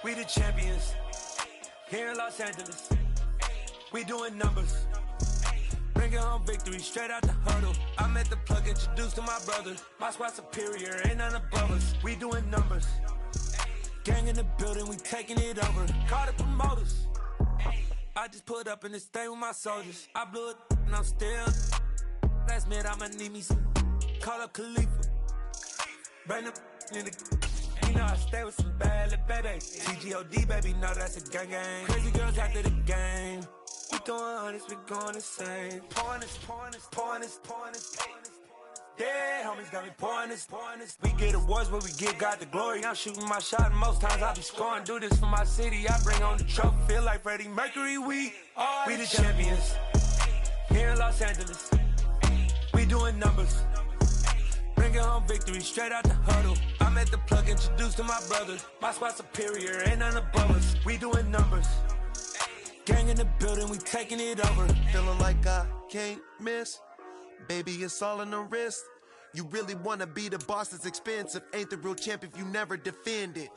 We the champions here in Los Angeles. We doing numbers. Bringing home victory straight out the huddle. I met the plug, introduced to my brother. My squad superior, ain't none above us. We doing numbers. Gang in the building, we taking it over. Call the promoters. I just put up in this thing with my soldiers. I blew it and I'm still. Last minute I'ma need me some. Call up Khalifa. Bring them in the. You know I stay with some bad little baby. TGOD baby, know that's a gang gang. Crazy girls after the game. We throwing hundreds, we going insane. Pouring this. Yeah, homies got me pouring this. We get awards, but we give God the glory. I'm shooting my shot, and most times I be scoring. Do this for my city, I bring on the trophy. Feel like Freddie Mercury, we the champions here in Los Angeles. We doing numbers. Bringing home victory straight out the huddle. I met the plug, introduced to my brother. My squad superior, ain't none above us. We doing numbers. Gang in the building, we taking it over. Feeling like I can't miss. Baby, it's all in the wrist. You really wanna be the boss, it's expensive. Ain't the real champ if you never defend it.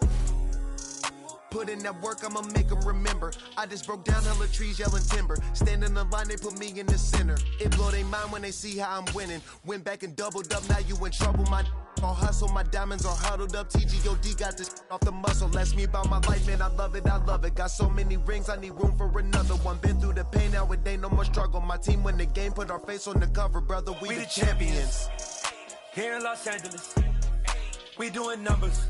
Put in that work, I'ma make them remember. I just broke down hella trees, yelling timber. Stand in the line, they put me in the center. It blow their mind when they see how I'm winning. Went back and doubled up, now you in trouble. My all hustle, my diamonds are huddled up. TGOD got this off the muscle. Ask me about my life, man, I love it. Got so many rings, I need room for another one. Been through the pain, now it ain't no more struggle. My team win the game, put our face on the cover, brother. We the champions. Here in Los Angeles, we doing numbers.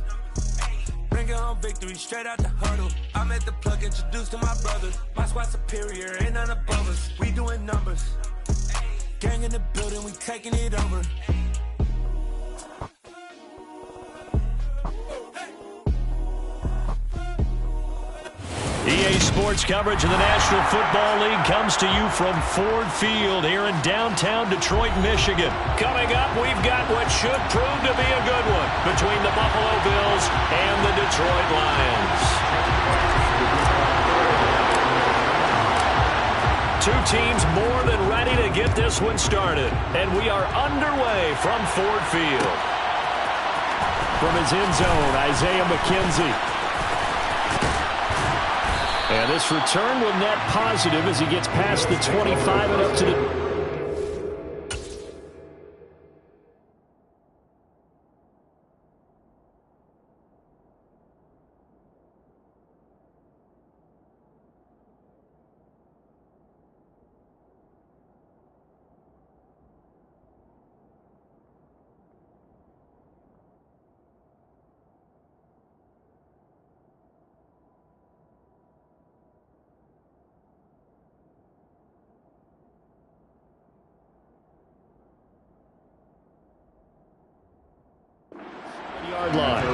Bringing home victory straight out the huddle. I met the plug, introduced to my brother. My squad superior, ain't none above us. We doing numbers. Gang in the building, we taking it over. EA Sports coverage of the National Football League comes to you from Ford Field here in downtown Detroit, Michigan. Coming up, we've got what should prove to be a good one between the Buffalo Bills and the Detroit Lions. Two teams more than ready to get this one started, and we are underway from Ford Field. From his end zone, Isaiah McKenzie. And this return will net positive as he gets past the 25 and up to the... yard line.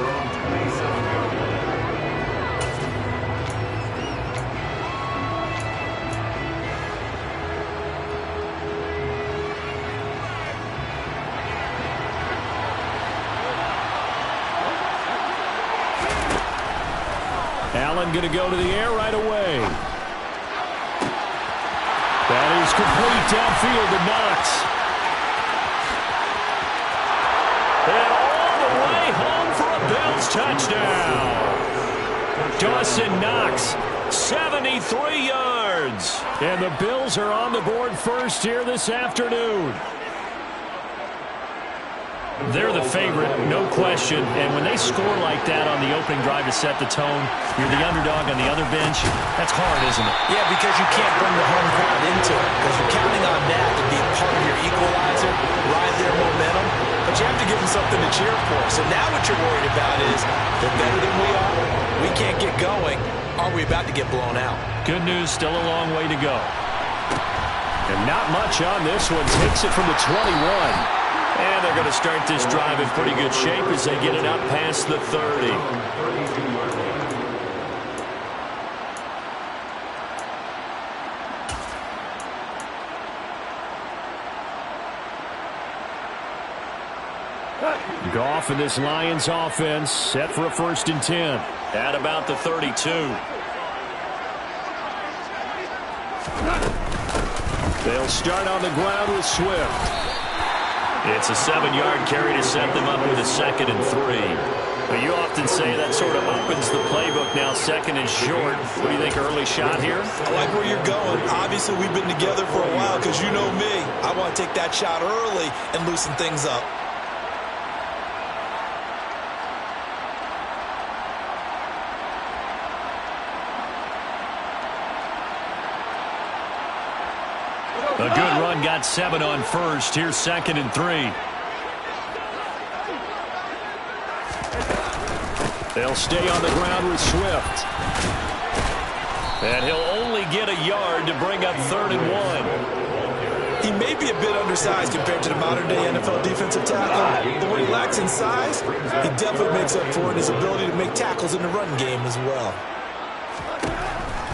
Allen going to go to the air right away. That is complete downfield to Knox. And all the way home for a Bills touchdown. Dawson Knox, 73 yards. And the Bills are on the board first here this afternoon. They're the favorite, no question. And when they score like that on the opening drive to set the tone, you're the underdog on the other bench. That's hard, isn't it? Yeah, because you can't bring the home crowd into it. Because you're counting on that to be part of your equalizer, ride their momentum. But you have to give them something to cheer for. So now what you're worried about is they're better than we are. We can't get going. Are we about to get blown out? Good news, still a long way to go. And not much on this one. Takes it from the 21. And they're going to start this drive in pretty good shape as they get it up past the 30. Goff and this Lions offense set for a 1st and 10 at about the 32. They'll start on the ground with Swift. It's a 7-yard carry to set them up with a 2nd and 3. Well, you often say that sort of opens the playbook now, second and short. What do you think, early shot here? I like where you're going. Obviously, we've been together for a while because you know me. I want to take that shot early and loosen things up. A good run, got 7 on first. Here's second and 3. They'll stay on the ground with Swift. And he'll only get a yard to bring up 3rd and 1. He may be a bit undersized compared to the modern-day NFL defensive tackle, but what he lacks in size, he definitely makes up for in his ability to make tackles in the run game as well.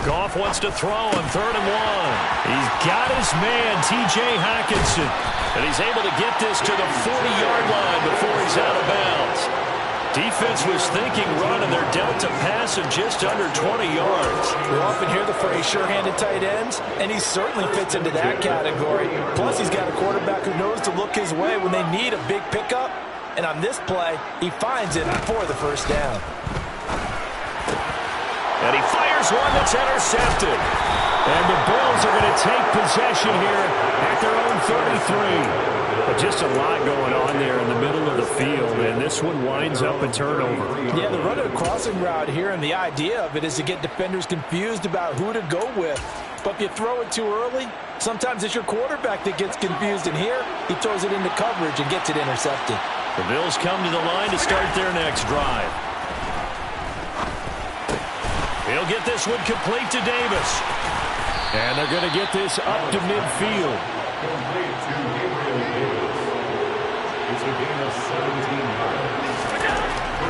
Goff wants to throw on 3rd and 1. He's got his man, T.J. Hockenson. And he's able to get this to the 40-yard line before he's out of bounds. Defense was thinking run, and they're dealt to pass of just under 20 yards. We often hear the phrase sure-handed tight ends, and he certainly fits into that category. Plus, he's got a quarterback who knows to look his way when they need a big pickup. And on this play, he finds it for the first down. And he fires one that's intercepted. And the Bills are going to take possession here at their own 33. But just a lot going on there in the middle of the field, and this one winds up a turnover. Yeah, they're running a crossing route here, and the idea of it is to get defenders confused about who to go with. But if you throw it too early, sometimes it's your quarterback that gets confused, and here he throws it into coverage and gets it intercepted. The Bills come to the line to start their next drive. He'll get this one complete to Davis. And they're going to get this up to midfield.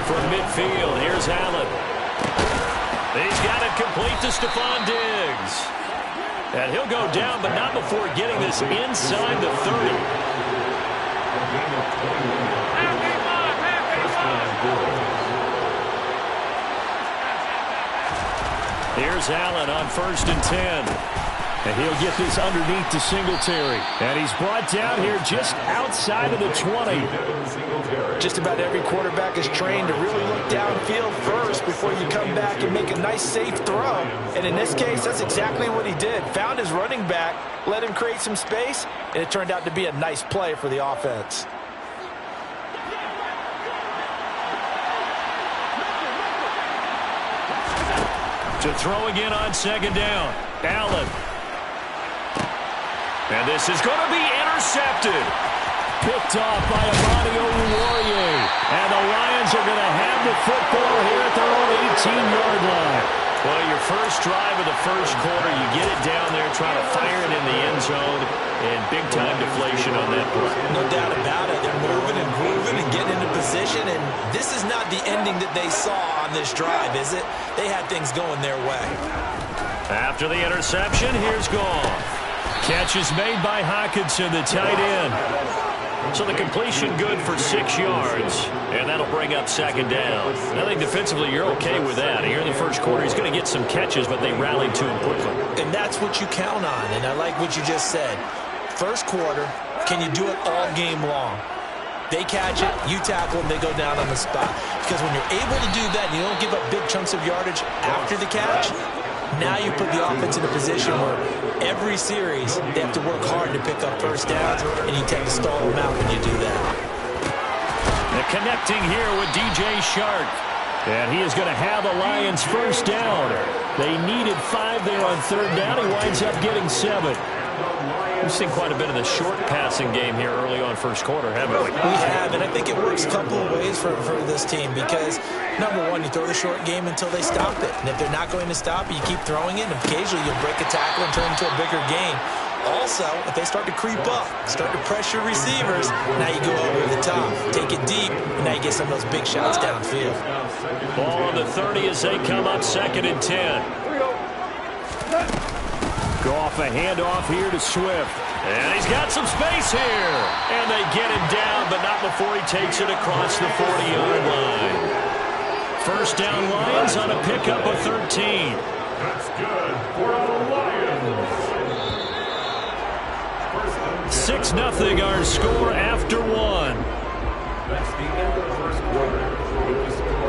From midfield, here's Allen. He's got it complete to Stephon Diggs. And he'll go down, but not before getting this inside the 30. Here's Allen on 1st and 10. And he'll get this underneath to Singletary. And he's brought down here just outside of the 20. Just about every quarterback is trained to really look downfield first before you come back and make a nice, safe throw. And in this case, that's exactly what he did. Found his running back, let him create some space, and it turned out to be a nice play for the offense. To throw again on 2nd down. Allen. And this is going to be intercepted. Picked off by Amani Oruwariye. And the Lions are going to have the football here at their own 18-yard line. Well, your first drive of the first quarter, you get it down there, try to fire it in the end zone, and big-time deflation on that play. No doubt about it. They're moving and grooving and getting into position, and this is not the ending that they saw on this drive, is it? They had things going their way. After the interception, here's Goff. Catch is made by Hockenson, the tight end. So the completion good for 6 yards, and that'll bring up 2nd down. I think defensively you're okay with that. Here in the first quarter, he's going to get some catches, but they rallied to him quickly. And that's what you count on, and I like what you just said. First quarter, can you do it all game long? They catch it, you tackle them, they go down on the spot. Because when you're able to do that and you don't give up big chunks of yardage after the catch, now you put the offense in a position where every series they have to work hard to pick up first downs, and you tend to stall them out when you do that. They're connecting here with DJ Shark. And he is going to have the Lions first down. They needed 5 there on 3rd down. He winds up getting 7. We've seen quite a bit of the short passing game here early on first quarter, haven't we? We have, and I think it works a couple of ways for this team because, number one, you throw the short game until they stop it. And if they're not going to stop it, you keep throwing it, and occasionally you'll break a tackle and turn it into a bigger game. Also, if they start to creep up, start to pressure receivers, now you go over the top, take it deep, and now you get some of those big shots downfield. Ball on the 30 as they come up 2nd and 10. Goff a handoff here to Swift. And he's got some space here. And they get him down, but not before he takes it across the 40-yard line. First down Lions on a pickup of 13. That's good for the Lions. 6-0 our score after 1. That's the end of the first quarter. With the score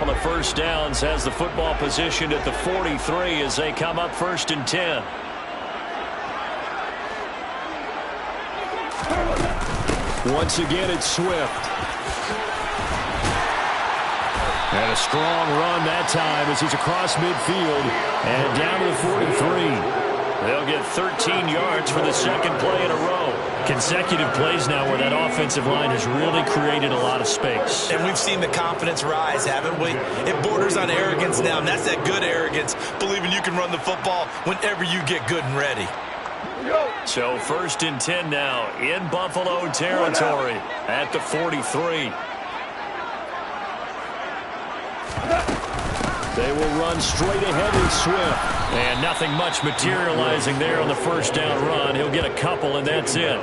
on the first downs, has the football positioned at the 43 as they come up 1st and 10. Once again, it's Swift. And a strong run that time as he's across midfield and down to the 43. They'll get 13 yards for the second play in a row. Consecutive plays now where that offensive line has really created a lot of space. And we've seen the confidence rise, haven't we? It borders on arrogance now, and that's that good arrogance, believing you can run the football whenever you get good and ready. So 1st and 10 now in Buffalo territory at the 43. They will run straight ahead with Swift. And nothing much materializing there on the first down run. He'll get a couple, and that's it.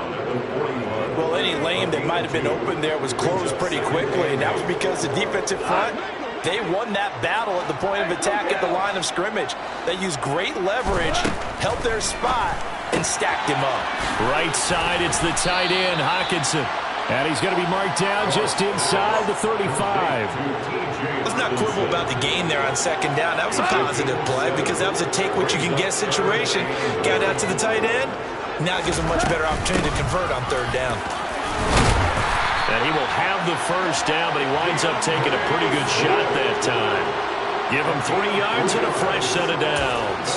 Well, any lane that might have been open there was closed pretty quickly, and that was because the defensive front, they won that battle at the point of attack at the line of scrimmage. They used great leverage, held their spot, and stacked him up. Right side, it's the tight end, Hockenson. And he's going to be marked down just inside the 35. Let's not quibble about the gain there on second down. That was a positive play because that was a take-what-you-can-get situation. Got out to the tight end. Now it gives him a much better opportunity to convert on third down. And he will have the first down, but he winds up taking a pretty good shot that time. Give him 3 yards and a fresh set of downs.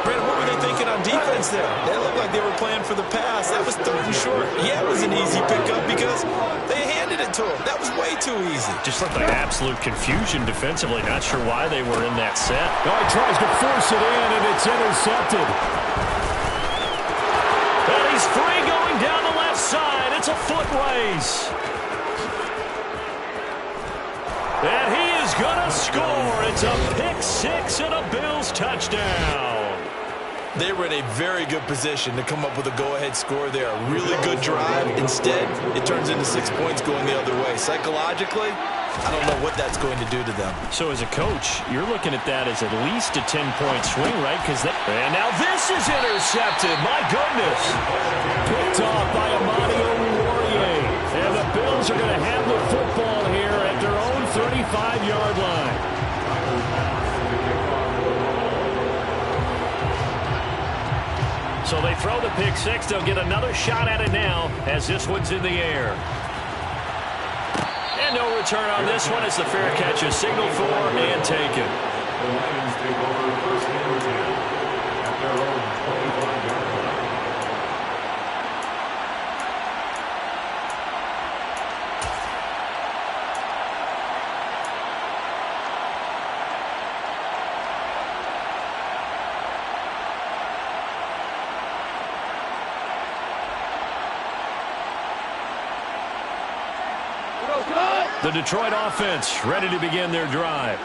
Brandon, what were they thinking on defense there? They looked like they were playing for the pass. That was 3rd and short. Yeah, it was an easy pickup because they handed it to him. That was way too easy. Just looked like absolute confusion defensively. Not sure why they were in that set. Oh, he tries to force it in, and it's intercepted. And he's free going down the left side. It's a foot race. And he is going to score. It's a pick six and a Bills touchdown. They were in a very good position to come up with a go-ahead score there. A really good drive. Instead, it turns into 6 points going the other way. Psychologically, I don't know what that's going to do to them. So as a coach, you're looking at that as at least a 10-point swing, right? And now this is intercepted. My goodness. Picked off by Amani Oruwariye. And the Bills are going to have the football here at their own 35-yard line. So they throw the pick six. They'll get another shot at it now as this one's in the air. And no return on this one as the fair catch is signaled for and taken. The Lions take over 1st and 10 at their own 25-yard line. The Detroit offense ready to begin their drive.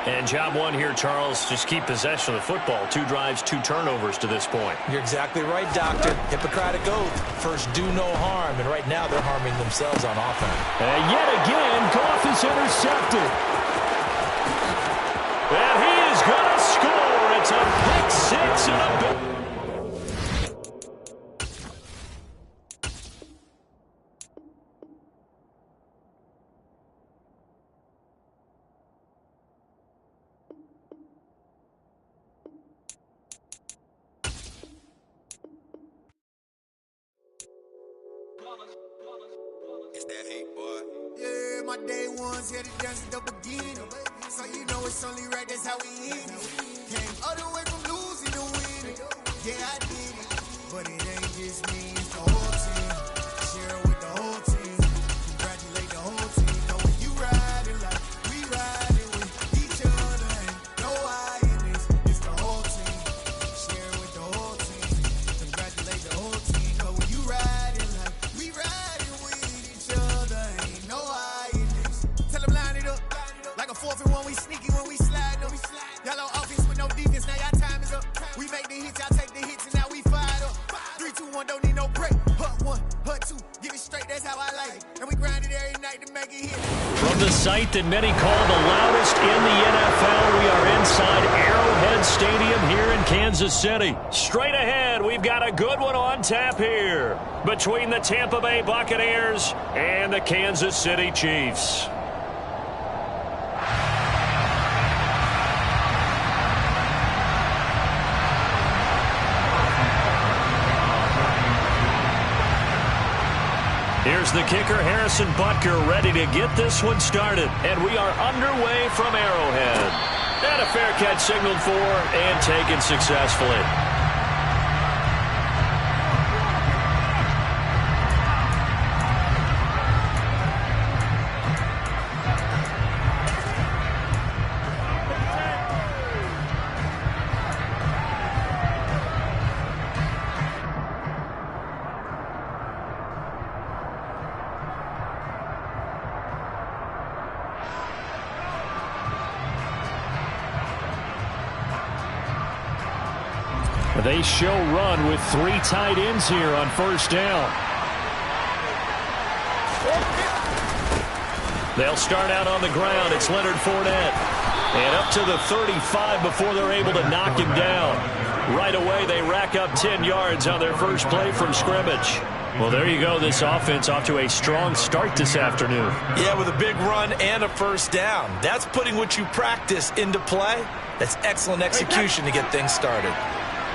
And job one here, Charles, just keep possession of the football. 2 drives, 2 turnovers to this point. You're exactly right, Doctor. Hippocratic oath. First, do no harm. And right now, they're harming themselves on offense. And yet again, Goff is intercepted. And he is going to score. It's a pick six and a... It's that hate, boy. Yeah, my day ones here to dance at the beginning. So you know it's only right, that's how we end it. Came all the way from losing to winning. Yeah, I did it. But it ain't just me, it's the whole team. Share it with the whole team. Congratulate the whole team. Know when you riding like we riding with each other. Ain't no I in this, it's the whole team. Share it with the whole team. Congratulate the whole team. Know when you riding like we riding with each other. Ain't no I in this. Tell them line it up. Like a 4th and 1, we sneaky when we slide up. Y'all on offense with no defense, now y'all time is up. We make the hits, y'all take the hits, and now we fired up. 3, 2, 1, don't need no break. Hut 1, hut 2, get it straight, that's how I like it. And we grind it every night to make it hit. From the site that many call the loudest in the NFL, we are inside Arrowhead Stadium here in Kansas City. Straight ahead, we've got a good one on tap here between the Tampa Bay Buccaneers and the Kansas City Chiefs. Here's the kicker, Harrison Butker, ready to get this one started. And we are underway from Arrowhead. And a fair catch signaled for and taken successfully. They show run with 3 tight ends here on first down. They'll start out on the ground. It's Leonard Fournette. And up to the 35 before they're able to knock him down. Right away, they rack up 10 yards on their first play from scrimmage. Well, there you go. This offense off to a strong start this afternoon. Yeah, with a big run and a first down. That's putting what you practice into play. That's excellent execution to get things started.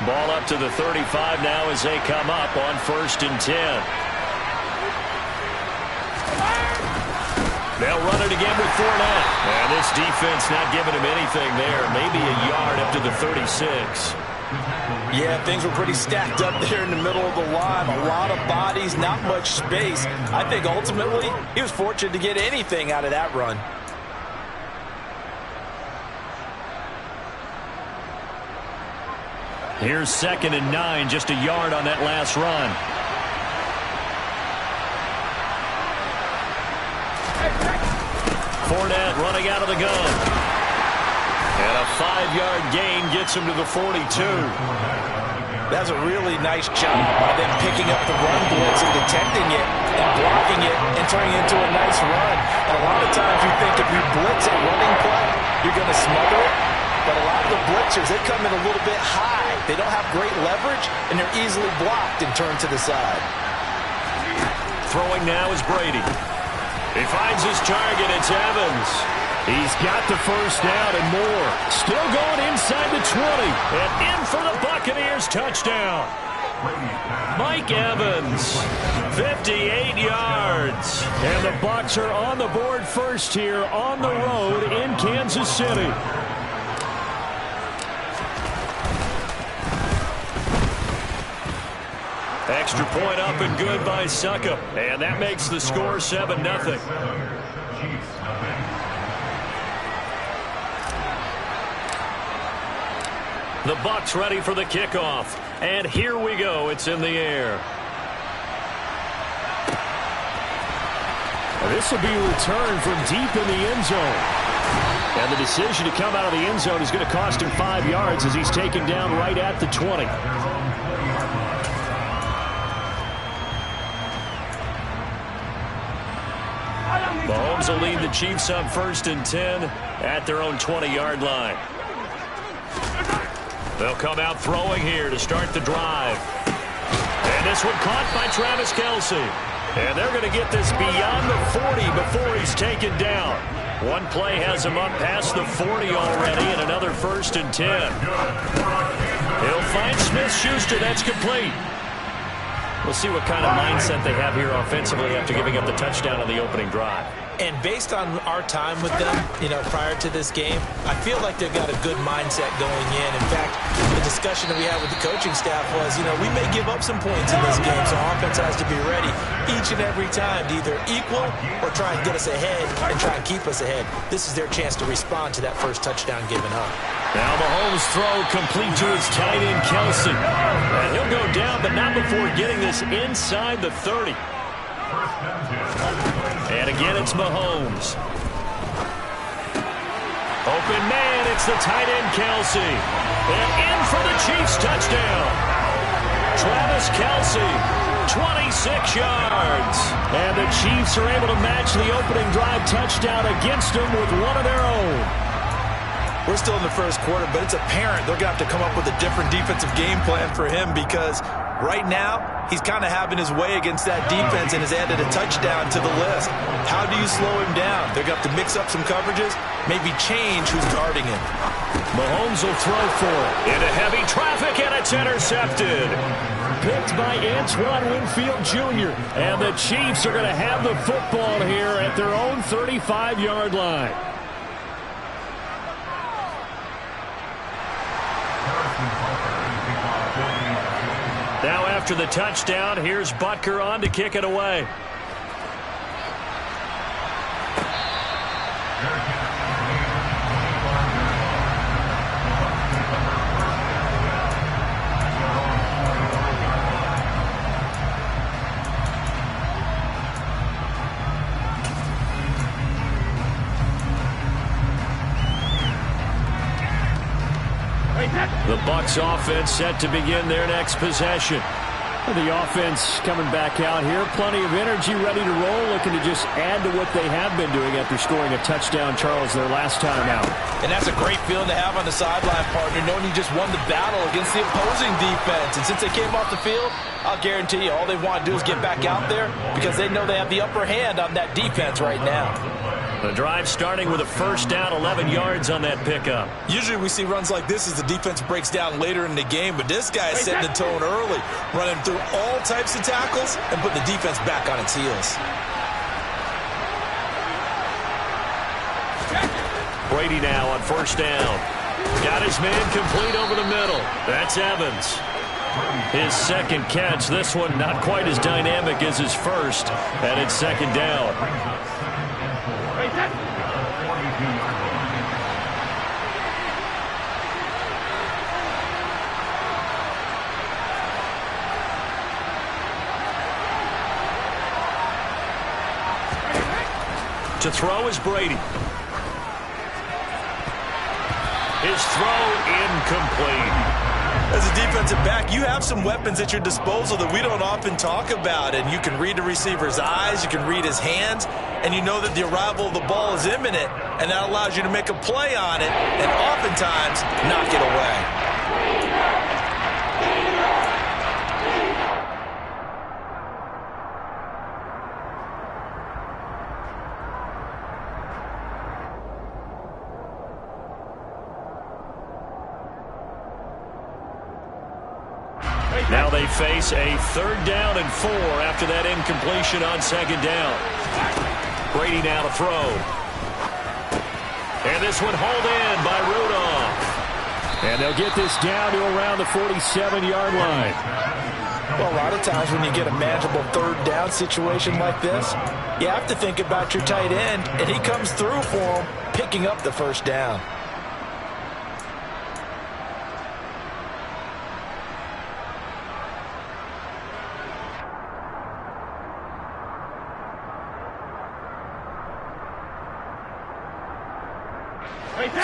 Ball up to the 35 now as they come up on 1st and 10. They'll run it again with Fournette. And this defense not giving him anything there. Maybe a yard up to the 36. Yeah, things were pretty stacked up there in the middle of the line. A lot of bodies, not much space. I think ultimately he was fortunate to get anything out of that run. Here's 2nd and 9, just a yard on that last run. Fournette running out of the gun. And a 5-yard gain gets him to the 42. That's a really nice job by them picking up the run blitz and detecting it and blocking it and turning it into a nice run. And a lot of times you think if you blitz a running play, you're going to smother it. But a lot of the blitzers, they come in a little bit high. They don't have great leverage, and they're easily blocked and turned to the side. Throwing now is Brady. He finds his target. It's Evans. He's got the first down and more. Still going inside the 20. And in for the Buccaneers touchdown. Mike Evans, 58 yards. And the Bucs are on the board first here on the road in Kansas City. Extra point up and good by Suckup. And that makes the score 7-0. The Bucs ready for the kickoff. And here we go. It's in the air. This will be a return from deep in the end zone. And the decision to come out of the end zone is going to cost him 5 yards as he's taken down right at the 20. Mahomes will lead the Chiefs on 1st and 10 at their own 20-yard line. They'll come out throwing here to start the drive. And this one caught by Travis Kelce. And they're going to get this beyond the 40 before he's taken down. One play has him up past the 40 already, and another 1st and 10. He'll find Smith-Schuster. That's complete. We'll see what kind of mindset they have here offensively after giving up the touchdown on the opening drive. And based on our time with them, prior to this game, I feel like they've got a good mindset going in. In fact, the discussion that we had with the coaching staff was, we may give up some points in this game, so offense has to be ready each and every time to either equal or try and get us ahead and try and keep us ahead. This is their chance to respond to that first touchdown given up. Now Mahomes' throw complete to his tight end, Kelce. And he'll go down, but not before getting this inside the 30. And again, it's Mahomes. Open man, it's the tight end, Kelce. And in for the Chiefs touchdown. Travis Kelce, 26 yards. And the Chiefs are able to match the opening drive touchdown against them with one of their own. We're still in the first quarter, but it's apparent they're going to have to come up with a different defensive game plan for him because right now he's kind of having his way against that defense and has added a touchdown to the list. How do you slow him down? They're going to have to mix up some coverages, maybe change who's guarding him. Mahomes will throw for it. Into heavy traffic, and it's intercepted. picked by Antoine Winfield Jr. And the Chiefs are going to have the football here at their own 35-yard line. Now after the touchdown, here's Butker on to kick it away. The Bucs offense set to begin their next possession. The offense coming back out here. Plenty of energy, ready to roll, looking to just add to what they have been doing after scoring a touchdown, Charles, their last time out. And that's a great feeling to have on the sideline, partner, knowing you just won the battle against the opposing defense. And since they came off the field, I'll guarantee you all they want to do is get back out there because they know they have the upper hand on that defense right now. The drive starting with a first down, 11 yards on that pickup. Usually we see runs like this as the defense breaks down later in the game, but this guy is setting the tone early, running through all types of tackles and putting the defense back on its heels. Brady now on first down. Got his man complete over the middle. That's Evans. His second catch, this one not quite as dynamic as his first, and it's second down. To throw is Brady. His throw incomplete. As a defensive back, you have some weapons at your disposal that we don't often talk about. And you can read the receiver's eyes, you can read his hands, and you know that the arrival of the ball is imminent, and that allows you to make a play on it and oftentimes knock it away. Now they face a third down and 4 after that incompletion on second down. Brady now to throw. And this one hauled in by Rudolph. And they'll get this down to around the 47-yard line. Well, a lot of times when you get a manageable third down situation like this, you have to think about your tight end, and he comes through for him, picking up the first down.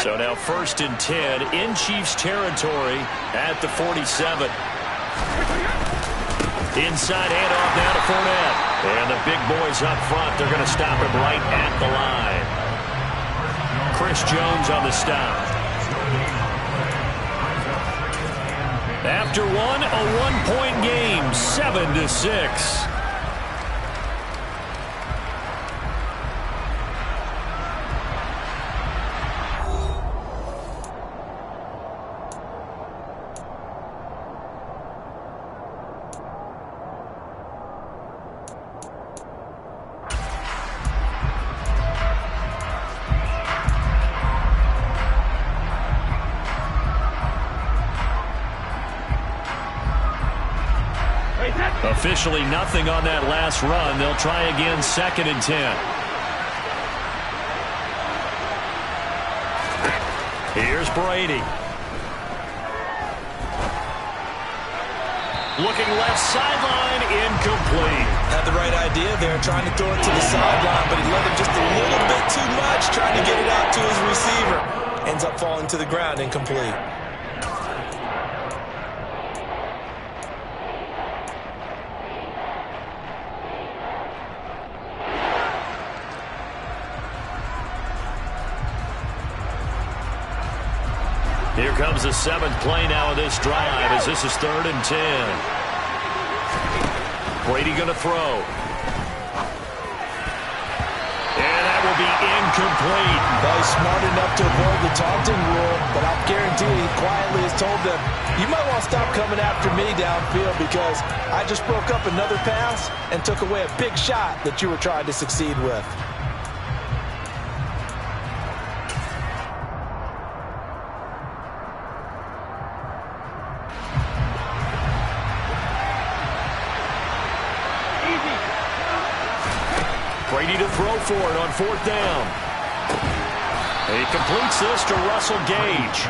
So now first and 10 in Chiefs territory at the 47. Inside handoff now to Fournette. And the big boys up front, they're going to stop him right at the line. Chris Jones on the stop. After one, a one-point game, 7-6. Officially nothing on that last run. They'll try again, second and 10. Here's Brady. Looking left sideline, incomplete. Had the right idea there, trying to throw it to the sideline, but he let it just a little bit too much, trying to get it out to his receiver. Ends up falling to the ground, incomplete. Here comes the 7th play now of this drive as this is 3rd and 10. Brady going to throw. And that will be incomplete. Well, he's smart enough to avoid the taunting rule, but I guarantee he quietly has told them, you might want to stop coming after me downfield because I just broke up another pass and took away a big shot that you were trying to succeed with. Brady to throw for it on 4th down. He completes this to Russell Gage.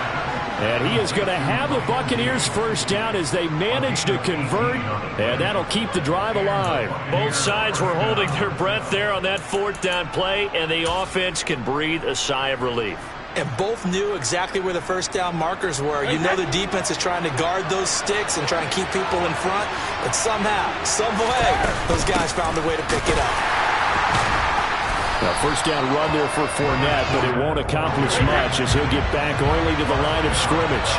And he is going to have the Buccaneers first down as they manage to convert. And that'll keep the drive alive. Both sides were holding their breath there on that 4th down play. And the offense can breathe a sigh of relief. And both knew exactly where the first down markers were. You know the defense is trying to guard those sticks and try and keep people in front. But somehow, some way, those guys found a way to pick it up. Now, first down run there for Fournette, but it won't accomplish much as he'll get back only to the line of scrimmage.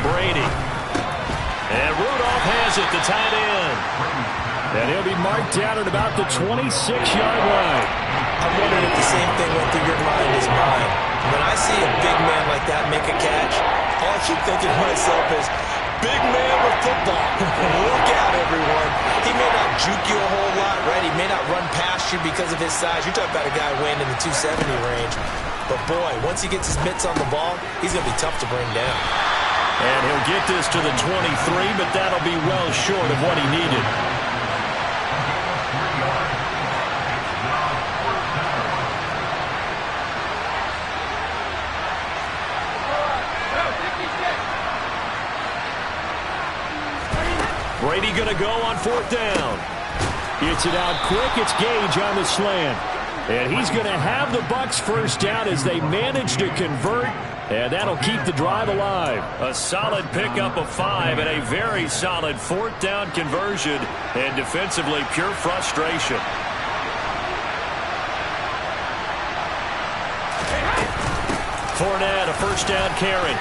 Brady. And Rudolph has it, the tight end. And he'll be marked down at about the 26-yard line. I'm wondering if the same thing went through your mind as mine. When I see a big man like that make a catch, all I keep thinking to myself is, big man with football. Look out, everyone. He may not juke you a whole lot, right? He may not run past you because of his size. You're talking about a guy weighing in the 270 range. But, boy, once he gets his mitts on the ball, he's going to be tough to bring down. And he'll get this to the 23, but that'll be well short of what he needed. Brady going to go on 4th down. Gets it out quick. It's Gage on the slant. And he's going to have the Bucs first down as they manage to convert. And that'll keep the drive alive. A solid pickup of 5 and a very solid 4th down conversion. And defensively, pure frustration. Fournette, a first down carry.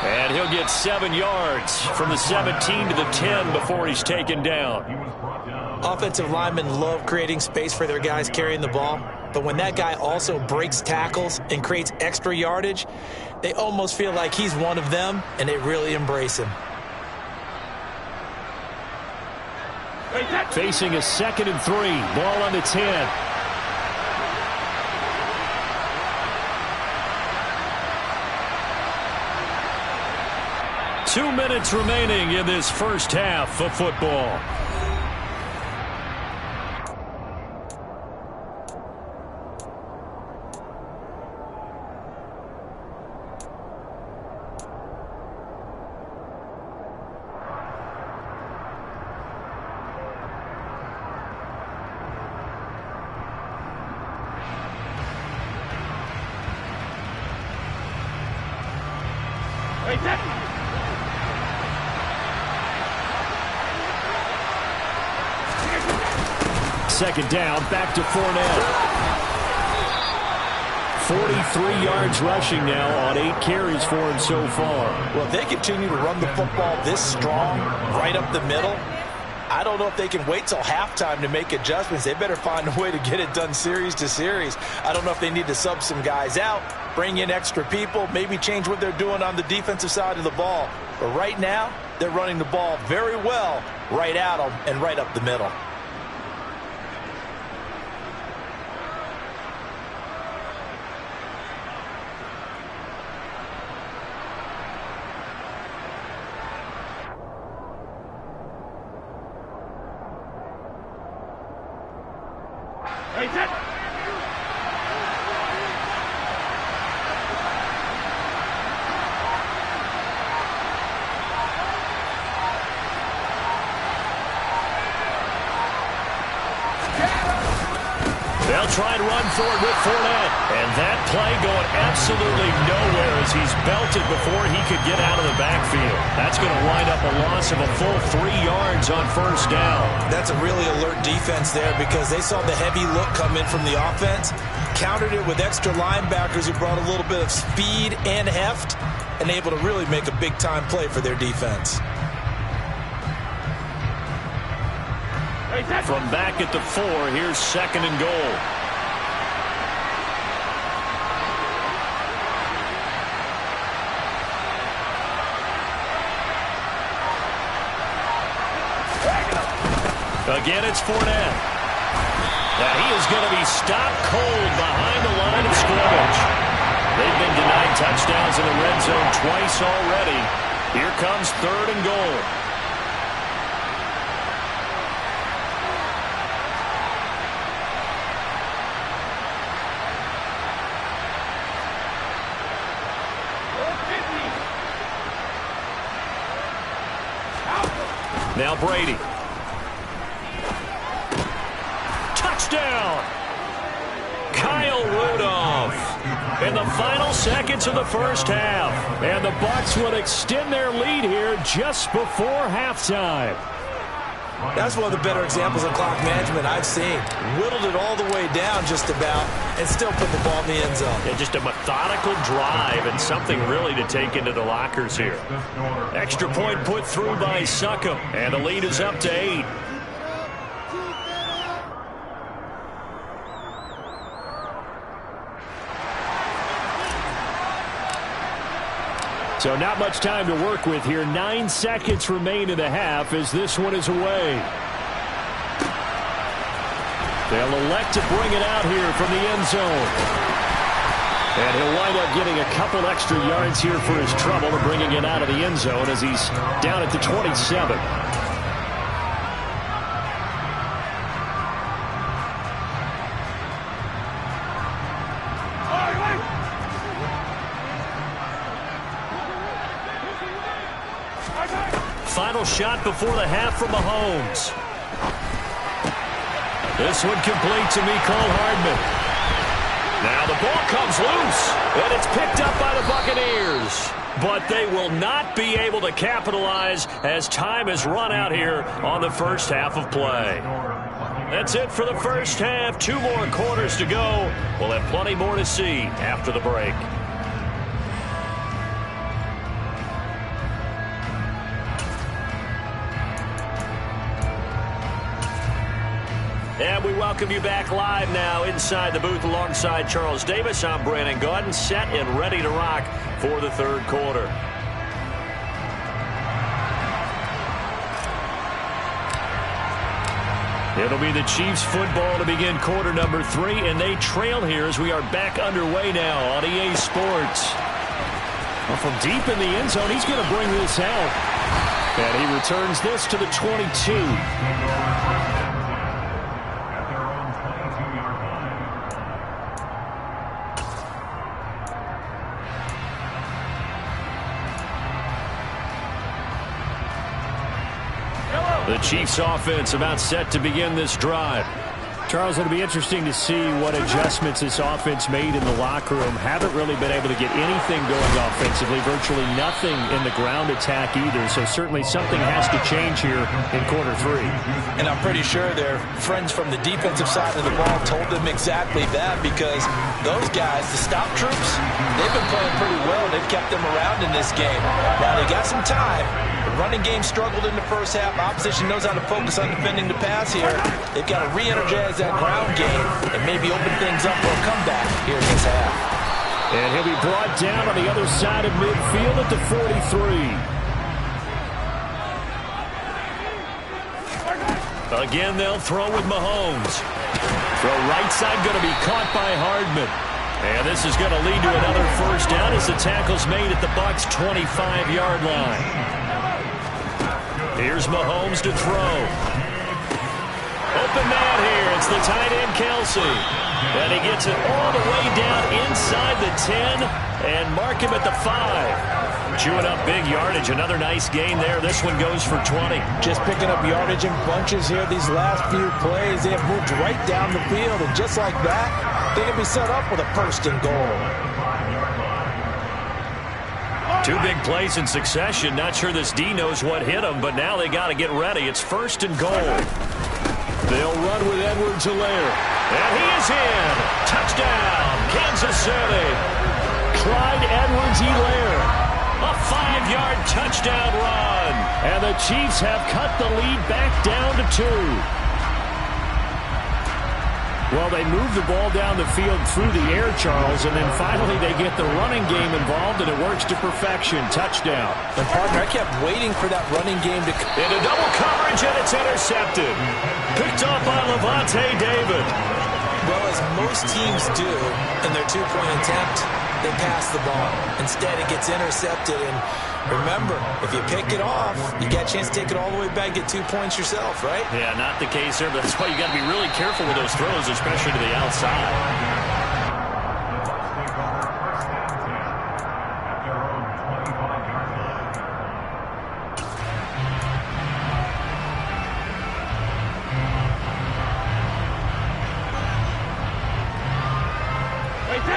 And he'll get 7 yards from the 17 to the 10 before he's taken down. Offensive linemen love creating space for their guys carrying the ball. But when that guy also breaks tackles and creates extra yardage, they almost feel like he's one of them, and they really embrace him. Facing a 2nd and 3. Ball on the 10. Two minutes remaining in this first half of football. Second down, back to Fournette. 43 yards rushing now on 8 carries for him so far. Well, if they continue to run the football this strong, right up the middle, I don't know if they can wait till halftime to make adjustments. They better find a way to get it done series to series. I don't know if they need to sub some guys out, bring in extra people, maybe change what they're doing on the defensive side of the ball. But right now, they're running the ball very well right at them and right up the middle. They'll try and run for it with Fournette. And that play going absolutely nowhere as he's belted before he could get out of the backfield. That's going to wind up a loss of a full 3 yards on first down. That's a really alert defense there because they saw the heavy look come in from the offense, countered it with extra linebackers who brought a little bit of speed and heft, and able to really make a big-time play for their defense. From back at the 4, here's 2nd and goal. Again, it's Fournette. Now he is going to be stopped cold behind the line of scrimmage. They've been denied touchdowns in the red zone twice already. Here comes 3rd and goal. Now Brady. Touchdown! Kyle Rudolph in the final seconds of the first half. And the Bucs will extend their lead here just before halftime. That's one of the better examples of clock management I've seen. Whittled it all the way down just about and still put the ball in the end zone. Yeah, just a methodical drive and something really to take into the lockers here. Extra point put through by Succop, and the lead is up to 8. So not much time to work with here. 9 seconds remain in the half as this one is away. They'll elect to bring it out here from the end zone. And he'll wind up getting a couple extra yards here for his trouble and bringing it out of the end zone as he's down at the 27. Final shot before the half from Mahomes. This one complete to Mecole Hardman. Now the ball comes loose, and it's picked up by the Buccaneers. But they will not be able to capitalize as time has run out here on the first half of play. That's it for the first half. 2 more quarters to go. We'll have plenty more to see after the break. And we welcome you back live now inside the booth alongside Charles Davis. I'm Brandon Gaudin, set and ready to rock for the 3rd quarter. It'll be the Chiefs football to begin quarter number 3, and they trail here as we are back underway now on EA Sports. Well, from deep in the end zone, he's going to bring this out. And he returns this to the 22. The Chiefs offense about set to begin this drive. Charles, it'll be interesting to see what adjustments this offense made in the locker room. Haven't really been able to get anything going offensively, virtually nothing in the ground attack either. So certainly something has to change here in quarter 3. And I'm pretty sure their friends from the defensive side of the ball told them exactly that, because those guys, the stop troops, they've been playing pretty well. They've kept them around in this game. Now they got some time. The running game struggled in the first half. Opposition knows how to focus on defending the pass here. They've got to re-energize that ground game and maybe open things up for a comeback here in this half. And he'll be brought down on the other side of midfield at the 43. Again, they'll throw with Mahomes. Throw right side going to be caught by Hardman. And this is going to lead to another first down as the tackle's made at the Bucs' 25-yard line. Here's Mahomes to throw. Open man here. It's the tight end, Kelsey. And he gets it all the way down inside the 10 and mark him at the 5. Chewing up big yardage. Another nice gain there. This one goes for 20. Just picking up yardage in bunches here these last few plays. They have moved right down the field, and just like that, they can be set up with a 1st and goal. 2 big plays in succession. Not sure this D knows what hit him, but now they got to get ready. It's 1st and goal. They'll run with Edwards-Helaire. And he is in. Touchdown, Kansas City. Clyde Edwards-Helaire. A 5-yard touchdown run. And the Chiefs have cut the lead back down to 2. Well, they move the ball down the field through the air, Charles, and then finally they get the running game involved, and it works to perfection. Touchdown. And, partner, I kept waiting for that running game to... Into double coverage, and it's intercepted. Picked off by Levante David. Well, as most teams do in their two-point attempt, they pass the ball. Instead, it gets intercepted, and remember, if you pick it off, you got a chance to take it all the way back, get 2 points yourself, right? Yeah, not the case there, but that's why you got to be really careful with those throws, especially to the outside.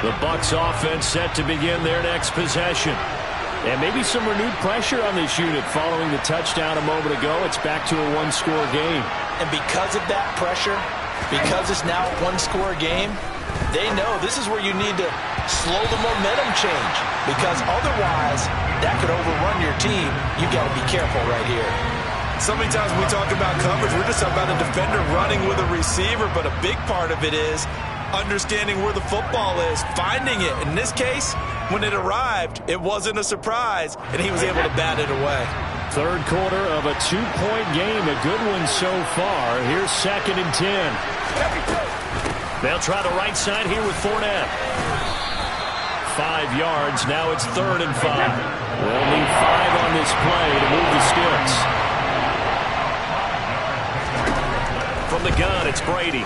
The Bucs offense set to begin their next possession. And maybe some renewed pressure on this unit following the touchdown a moment ago. It's back to a one-score game. And because of that pressure, because it's now a one-score game, they know this is where you need to slow the momentum change. Because otherwise, that could overrun your team. You got to be careful right here. So many times when we talk about coverage, we're just talking about a defender running with a receiver, but a big part of it is understanding where the football is, finding it. In this case, when it arrived, it wasn't a surprise, and he was able to bat it away. Third quarter of a two-point game, a good one so far. Here's 2nd and 10. They'll try the right side here with Fournette. 5 yards, now it's 3rd and 5. They'll need 5 on this play to move the sticks. From the gun, it's Brady.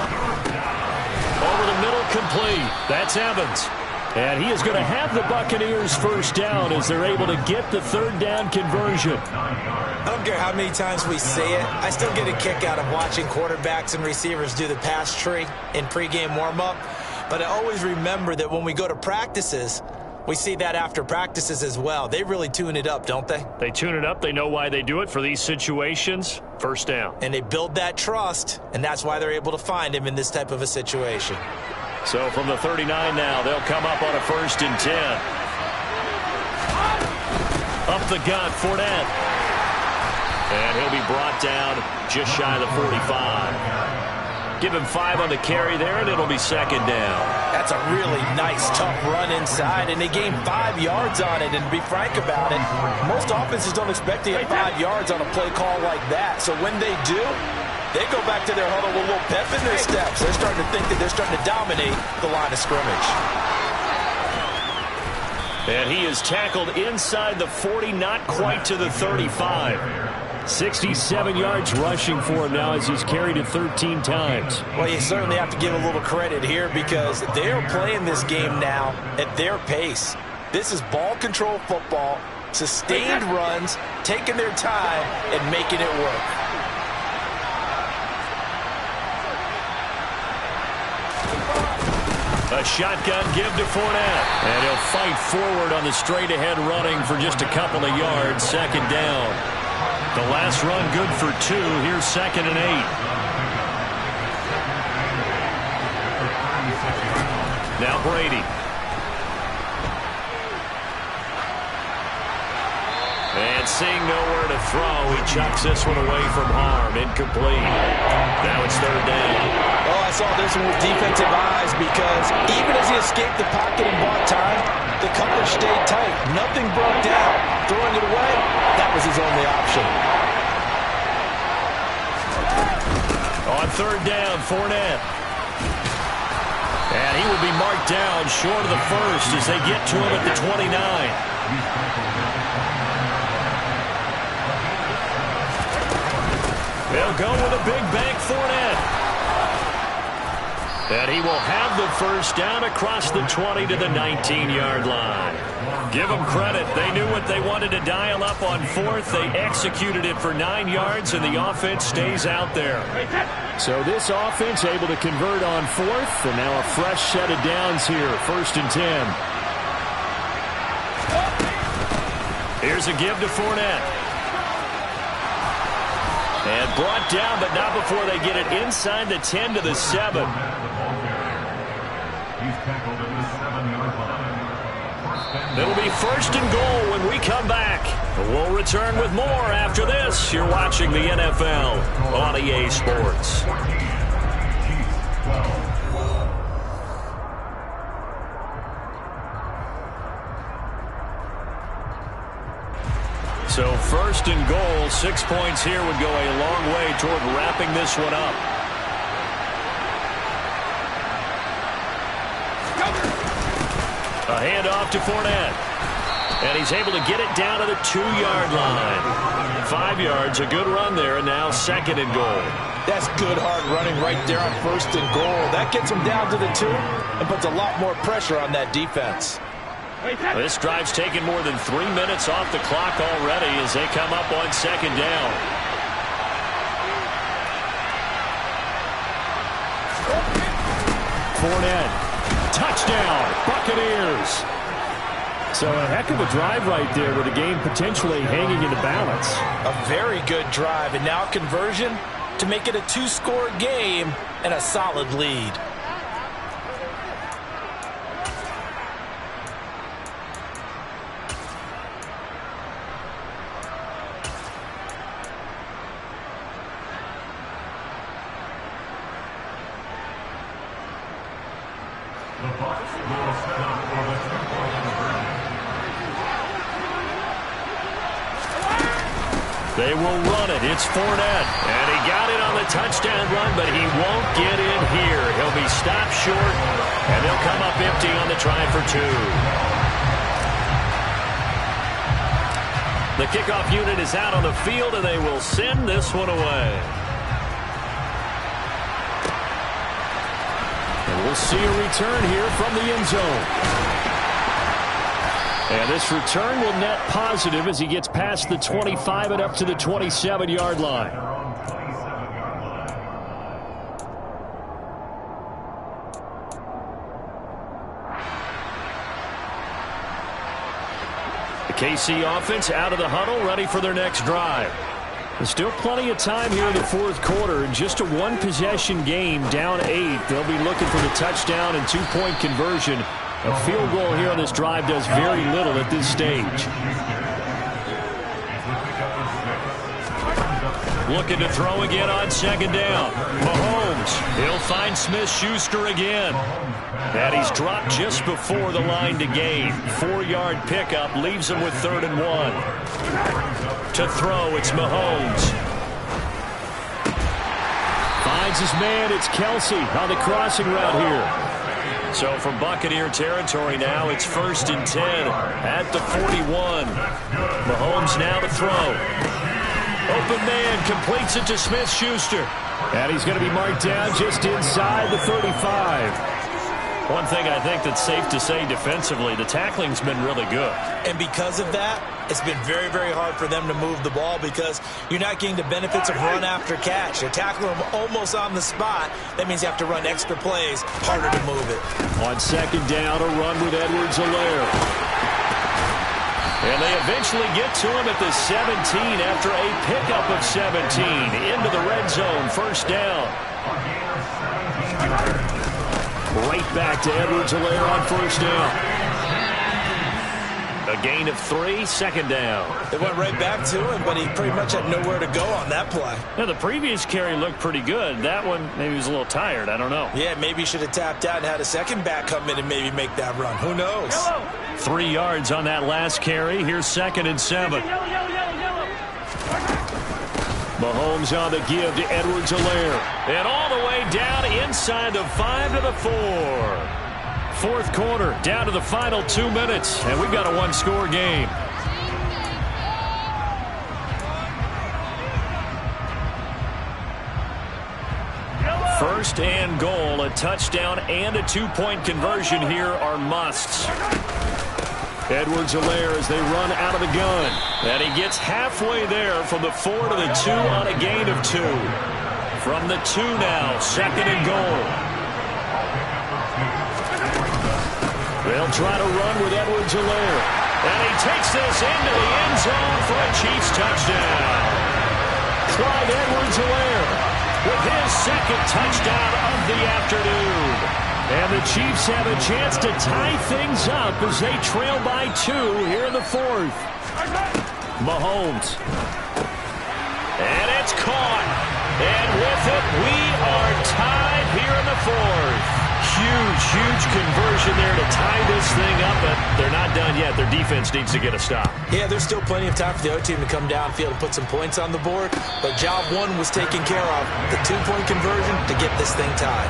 Over the middle, complete. That's Evans. And he is going to have the Buccaneers first down as they're able to get the 3rd down conversion. I don't care how many times we say it. I still get a kick out of watching quarterbacks and receivers do the pass tree in pregame warm-up. But I always remember that when we go to practices, we see that after practices as well. They really tune it up, don't they? They tune it up. They know why they do it for these situations. First down. And they build that trust, and that's why they're able to find him in this type of a situation. So from the 39 now, they'll come up on a 1st and 10. Up the gut, Fournette. And he'll be brought down just shy of the 45. Give him 5 on the carry there, and it'll be 2nd down. That's a really nice, tough run inside, and they gained 5 yards on it. And to be frank about it, most offenses don't expect to get 5 yards on a play call like that. So when they do, they go back to their huddle with a little pep in their steps. They're starting to think that they're starting to dominate the line of scrimmage. And he is tackled inside the 40, not quite to the 35. 67 yards rushing for him now as he's carried it 13 times. Well, you certainly have to give a little credit here because they are playing this game now at their pace. This is ball control football, sustained runs, taking their time, and making it work. A shotgun give to Fournette. And he'll fight forward on the straight-ahead running for just a couple of yards. 2nd down. The last run good for 2. Here's 2nd and 8. Now Brady. And seeing nowhere to throw, he chucks this one away from harm. Incomplete. Now it's 3rd down. Oh, I saw this one with defensive eyes because even as he escaped the pocket and bought time, the coverage stayed tight. Nothing broke down. Throwing it away, that was his only option. On 3rd down, Fournette. And he will be marked down short of the 1st as they get to him at the 29. They'll go with a big bank Fournette. And he will have the first down across the 20 to the 19-yard line. Give them credit. They knew what they wanted to dial up on 4th. They executed it for 9 yards, and the offense stays out there. So this offense able to convert on 4th, and now a fresh set of downs here. 1st and 10. Here's a give to Fournette. And brought down, but not before they get it inside the 10 to the 7. It'll be 1st and goal when we come back. We'll return with more after this. You're watching the NFL on EA Sports. So first and goal, 6 points here would go a long way toward wrapping this one up. A handoff to Fournette. And he's able to get it down to the 2-yard line. 5 yards, a good run there, and now second and goal. That's good hard running right there on first and goal. That gets him down to the 2 and puts a lot more pressure on that defense. This drive's taken more than 3 minutes off the clock already as they come up on second down. Fournette, touchdown, Buccaneers. So a heck of a drive right there with the game potentially hanging in the balance. A very good drive, and now conversion to make it a 2-score game and a solid lead. They will run it. It's Fournette. And he got it on the touchdown run, but he won't get in here. He'll be stopped short, and they'll come up empty on the try for 2. The kickoff unit is out on the field, and they will send this one away. And we'll see a return here from the end zone. And this return will net positive as he gets past the 25 and up to the 27-yard line. The KC offense out of the huddle, ready for their next drive. There's still plenty of time here in the fourth quarter. In just a one-possession game, down 8. They'll be looking for the touchdown and 2-point conversion. A field goal here on this drive does very little at this stage. Looking to throw again on second down. Mahomes, he'll find Smith-Schuster again. And he's dropped just before the line to gain. 4-yard pickup leaves him with 3rd and 1. To throw, it's Mahomes. Finds his man, it's Kelsey on the crossing route here. So from Buccaneer territory now, it's 1st and 10 at the 41. Mahomes now to throw. Open man completes it to Smith-Schuster. And he's going to be marked down just inside the 35. One thing I think that's safe to say defensively, the tackling's been really good. And because of that, it's been very, very hard for them to move the ball because you're not getting the benefits of run after catch. You're tackling them almost on the spot. That means you have to run extra plays, harder to move it. On second down, a run with Edwards-Helaire. And they eventually get to him at the 17 after a pickup of 17 into the red zone. First down. Right back to Edwards-Helaire on first down. A gain of 3, second down. They went right back to him, but he pretty much had nowhere to go on that play. Now, the previous carry looked pretty good. That one, maybe he was a little tired. I don't know. Yeah, maybe he should have tapped out and had a second back come in and maybe make that run. Who knows? 3 yards on that last carry. Here's 2nd and 7. Mahomes on the give to Edwards-Helaire. And all the way down inside the 5 to the 4. Fourth quarter, down to the final 2 minutes, and we've got a one-score game. First and goal, a touchdown and a 2-point conversion here are musts. Edwards-Helaire as they run out of the gun. And he gets halfway there from the 4 to the 2 on a gain of 2. From the 2 now, 2nd and goal. They'll try to run with Edwards-Helaire. And he takes this into the end zone for a Chiefs touchdown. Clyde Edwards-Helaire with his 2nd touchdown of the afternoon. And the Chiefs have a chance to tie things up as they trail by 2 here in the 4th. Mahomes. And it's caught. And with it, we are tied here in the 4th. huge conversion there to tie this thing up, but they're not done yet. Their defense needs to get a stop. Yeah, there's still plenty of time for the other team to come downfield and put some points on the board, but job one was taken care of. The 2-point conversion to get this thing tied.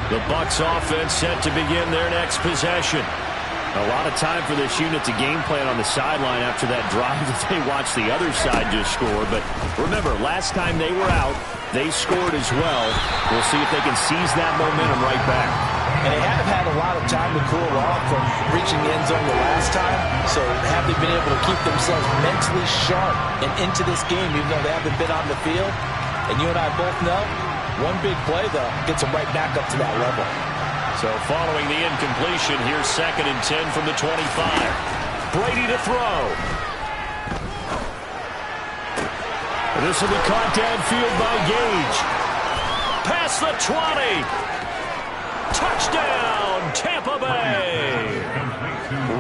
The Bucs offense set to begin their next possession. A lot of time for this unit to game plan on the sideline after that drive that they watched the other side just score. But remember, last time they were out, they scored as well. We'll see if they can seize that momentum right back. And they have had a lot of time to cool off from reaching the end zone the last time. So have they been able to keep themselves mentally sharp and into this game, even though they haven't been on the field? And you and I both know, one big play, though, gets them right back up to that level. So following the incompletion, here's 2nd and 10 from the 25. Brady to throw. This will be caught downfield by Gage. Past the 20. Touchdown, Tampa Bay.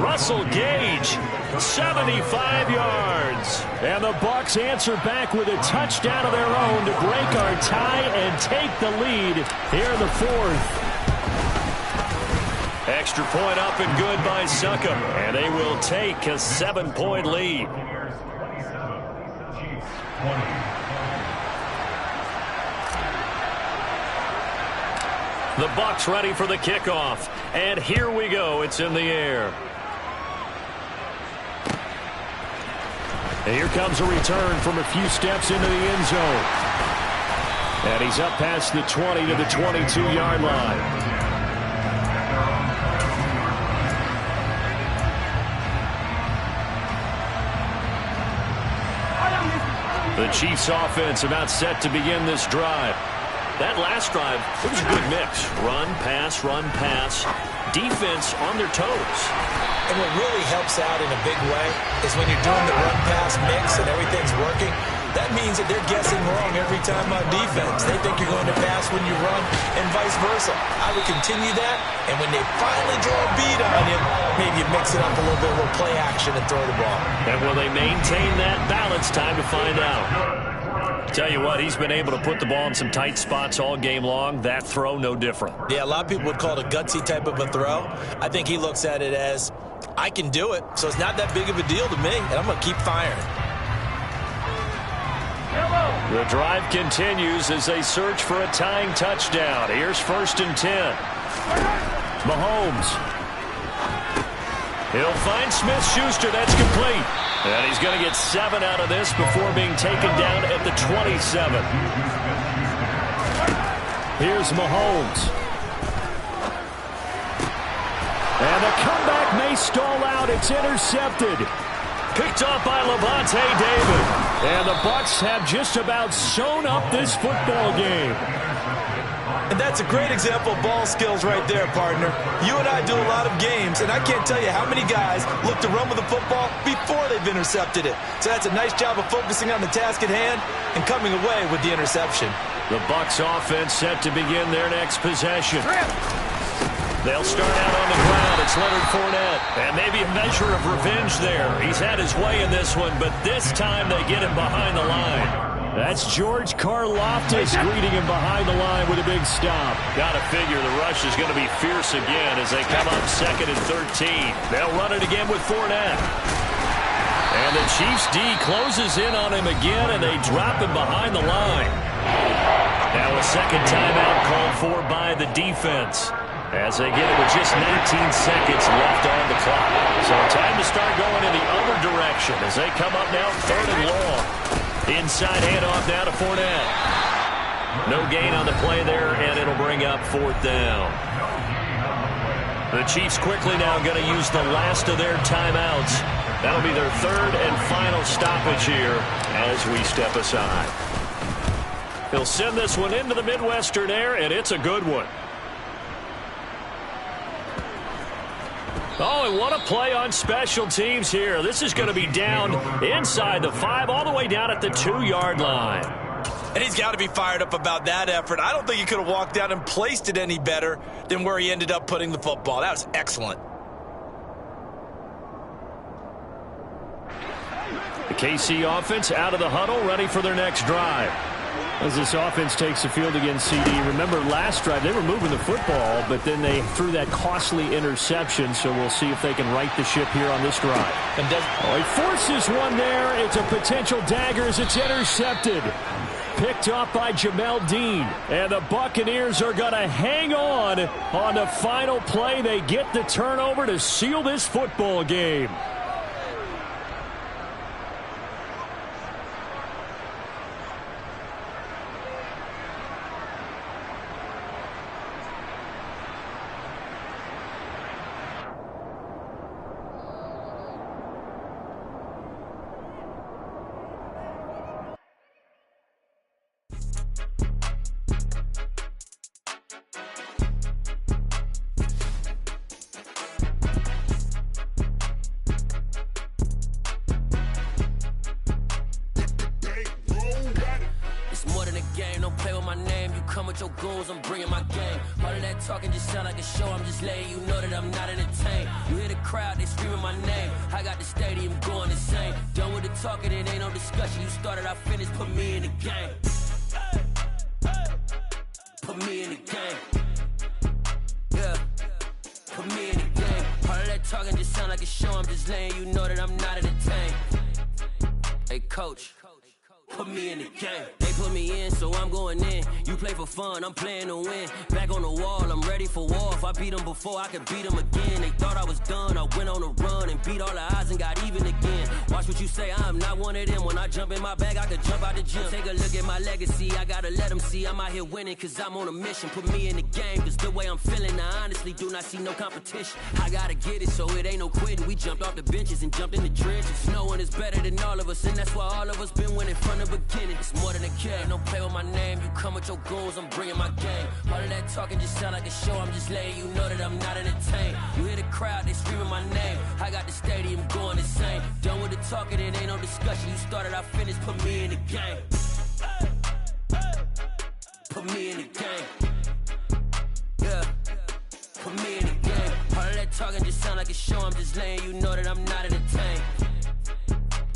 Russell Gage, 75 yards. And the Bucs answer back with a touchdown of their own to break our tie and take the lead here in the 4th. Extra point up and good by Succop. And they will take a 7-point lead. The Bucs ready for the kickoff. And here we go. It's in the air. And here comes a return from a few steps into the end zone. And he's up past the 20 to the 22-yard line. The Chiefs offense about set to begin this drive. That last drive, it was a good mix. Run, pass, defense on their toes. And what really helps out in a big way is when you're doing the run-pass mix and everything's working, that means that they're guessing wrong every time on defense. They think you're going to pass when you run and vice versa. I would continue that, and when they finally draw a beat on you, maybe you mix it up a little bit, a little play action and throw the ball. And will they maintain that balance? Time to find out. Tell you what, he's been able to put the ball in some tight spots all game long. That throw, no different. Yeah, a lot of people would call it a gutsy type of a throw. I think he looks at it as, I can do it, so it's not that big of a deal to me, and I'm going to keep firing. The drive continues as they search for a tying touchdown. Here's 1st and 10. Mahomes. He'll find Smith-Schuster. That's complete. And he's going to get 7 out of this before being taken down at the 27. Here's Mahomes. And the comeback may stall out. It's intercepted. Picked off by Levante David. And the Bucs have just about sewn up this football game. And that's a great example of ball skills right there, partner. You and I do a lot of games, and I can't tell you how many guys look to run with the football before they've intercepted it. So that's a nice job of focusing on the task at hand and coming away with the interception. The Bucs offense set to begin their next possession. They'll start out on the ground. It's Leonard Fournette. And maybe a measure of revenge there. He's had his way in this one, but this time they get him behind the line. That's George Karlaftis greeting him behind the line with a big stop. Got to figure the rush is going to be fierce again as they come up 2nd and 13. They'll run it again with Fournette. And the Chiefs D closes in on him again, and they drop him behind the line. Now a second timeout called for by the defense, as they get it with just 19 seconds left on the clock. So time to start going in the other direction as they come up now 3rd and long. Inside handoff now to Fournette. No gain on the play there, and it'll bring up 4th down. The Chiefs quickly now going to use the last of their timeouts. That'll be their 3rd and final stoppage here as we step aside. He'll send this one into the Midwestern air, and it's a good one. Oh, and what a play on special teams here. This is going to be down inside the 5, all the way down at the 2-yard line. And he's got to be fired up about that effort. I don't think he could have walked out and placed it any better than where he ended up putting the football. That was excellent. The KC offense out of the huddle, ready for their next drive. As this offense takes the field against CD, remember last drive they were moving the football, but then they threw that costly interception, so we'll see if they can right the ship here on this drive. He forces one there. It's a potential dagger as it's intercepted. Picked up by Jamel Dean. And the Buccaneers are going to hang on the final play. They get the turnover to seal this football game. Your goals, I'm bringing my game. All of that talking just sound like a show. I'm just letting you know that I'm not entertained. You hear the crowd, they screaming my name. I got the stadium going insane. Done with the talking, it ain't no discussion. You started, I finished, put me in the game. Put me in the game. Yeah, put me in the game. All of that talking just sound like a show. I'm just letting you know that I'm not entertained. Hey, coach. Put me in the game. They put me in, so I'm going in. You play for fun, I'm playing to win. Back on the wall, I'm ready for war. If I beat them before, I could beat them again. They thought I was done, I went on a run and beat all the odds and got even again. Watch what you say, I'm not one of them. When I jump in my bag, I could jump out the gym. Take a look at my legacy, I gotta let them see I'm out here winning, cause I'm on a mission. Put me in the game, cause the way I'm feeling, I honestly do not see no competition. I gotta get it, so it ain't no quitting. We jumped off the benches and jumped in the trenches. No one is better than all of us, and that's why all of us been winning from the beginning. It's more than a game, don't play with my name. You come with your goals, I'm bringing my game. All of that talking just sound like a show. I'm just letting you know that I'm not entertained. You hear the crowd, they screaming my name. I got the stadium going insane. Done with the talking, it ain't no discussion. You started, I finished, put me in the game. Put me in the game. Yeah, put me in the game. All of that talking just sound like a show. I'm just letting you know that I'm not entertained.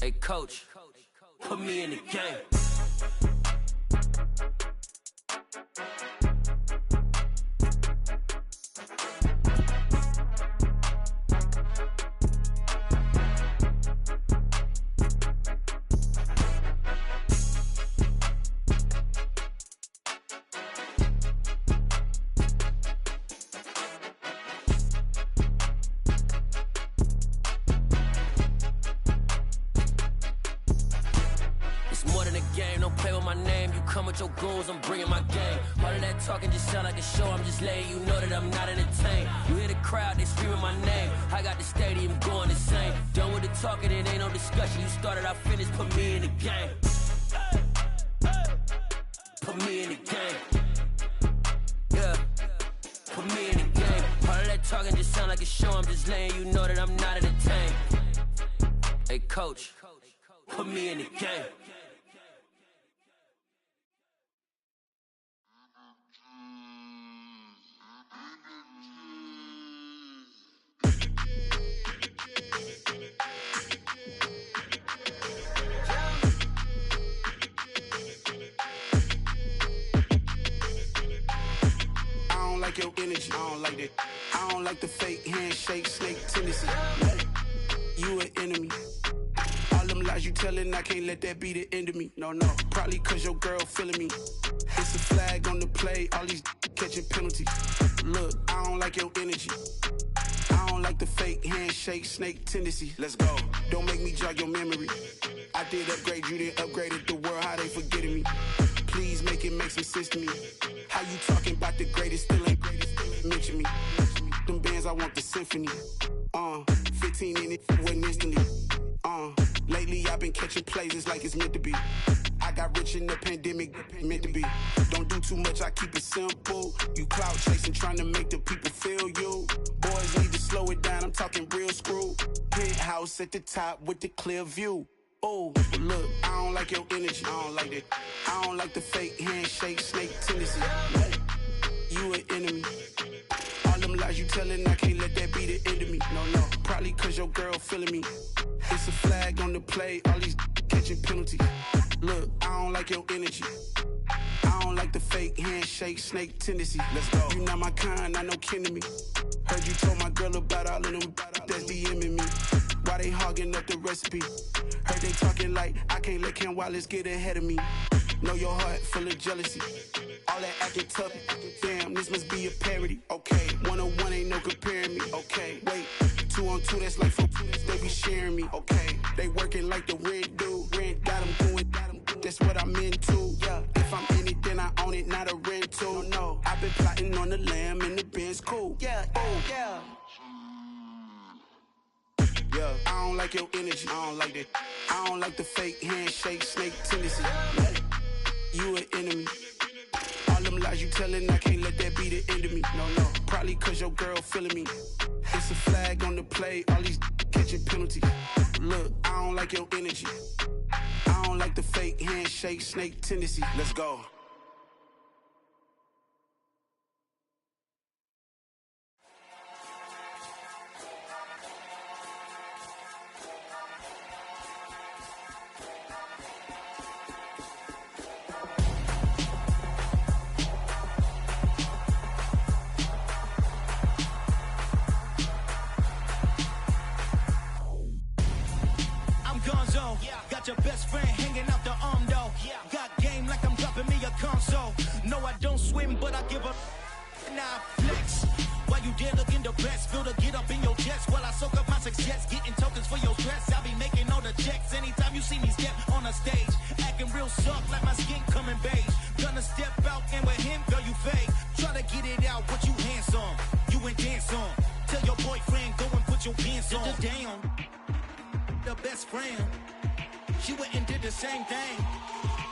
Hey, coach, put me in the game. Your goals, I'm bringing my game. All of that talking just sound like a show. I'm just letting you know that I'm not entertained. You hear the crowd, they screaming my name. I got the stadium going insane. Done with the talking, it ain't no discussion. You started, I finished, put me in the game. Put me in the game. Yeah, put me in the game. All of that talking just sound like a show. I'm just letting you know that I'm not entertained. Hey, coach, put me in the game. Your energy, I don't like that. I don't like the fake handshake, snake tendency. You an enemy. All them lies you telling, I can't let that be the end of me. No, probably cause your girl feeling me. It's a flag on the play, all these catching penalties. Look, I don't like your energy. I don't like the fake handshake, snake tendency. Let's go. Don't make me jog your memory. I did upgrade, you didn't upgrade it. The world, how they forgetting me. Please make it make some sense to me. How you talking about the greatest, still ain't greatest, mention me. Them bands, I want the symphony. 15 in it, wasn't instantly. Lately I've been catching plays, it's like it's meant to be. I got rich in the pandemic, meant to be. Don't do too much, I keep it simple. You clout chasing, trying to make the people feel you. Boys need to slow it down, I'm talking real screw. Penthouse at the top with the clear view. Oh, look, I don't like your energy. I don't like that. I don't like the fake handshake, snake tendency. You an enemy. All them lies you telling, I can't let that be the end of me. No, probably cause your girl feeling me. It's a flag on the play, all these catching penalties. Look, I don't like your energy. I don't like the fake handshake, snake tendency. Let's go. You not my kind, I know kin to me. Heard you told my girl about all of them that's DMing me. Why they hogging up the recipe? Heard they talking like I can't let Ken Wallace get ahead of me. Know your heart full of jealousy. All that acting tough. Damn, this must be a parody. Okay, 1-on-1 ain't no comparing me. Okay, wait, 2-on-2 that's like 4. They be sharing me. Okay, they working like the rent dude. Rent got them doing. That's what I'm into. Yeah, if I'm in it, then I own it, not a rental. No, I've been plotting on the lamb and the Benz cool. Yeah, oh yeah. Yeah, I don't like your energy. I don't like that. I don't like the fake handshake, snake tendency. You an enemy. All them lies you telling, I can't let that be the end of me. No, probably cause your girl feeling me. It's a flag on the play, all these catching penalties. Look, I don't like your energy. I don't like the fake handshake, snake tendency. Let's go. Got your best friend hanging out the arm though. Got game like I'm dropping me a console. No, I don't swim, but I give a nah flex. While you there looking the best, feel the get up in your chest while I soak up my success, getting tokens for your stress. I be making all the checks anytime you see me step on a stage, acting real soft like my skin coming beige. Gonna step out and with him, girl, you fake. Try to get it out, but you handsome. You ain't dance on. Tell your boyfriend go and put your pants on. Down, the best friend. She went and did the same thing.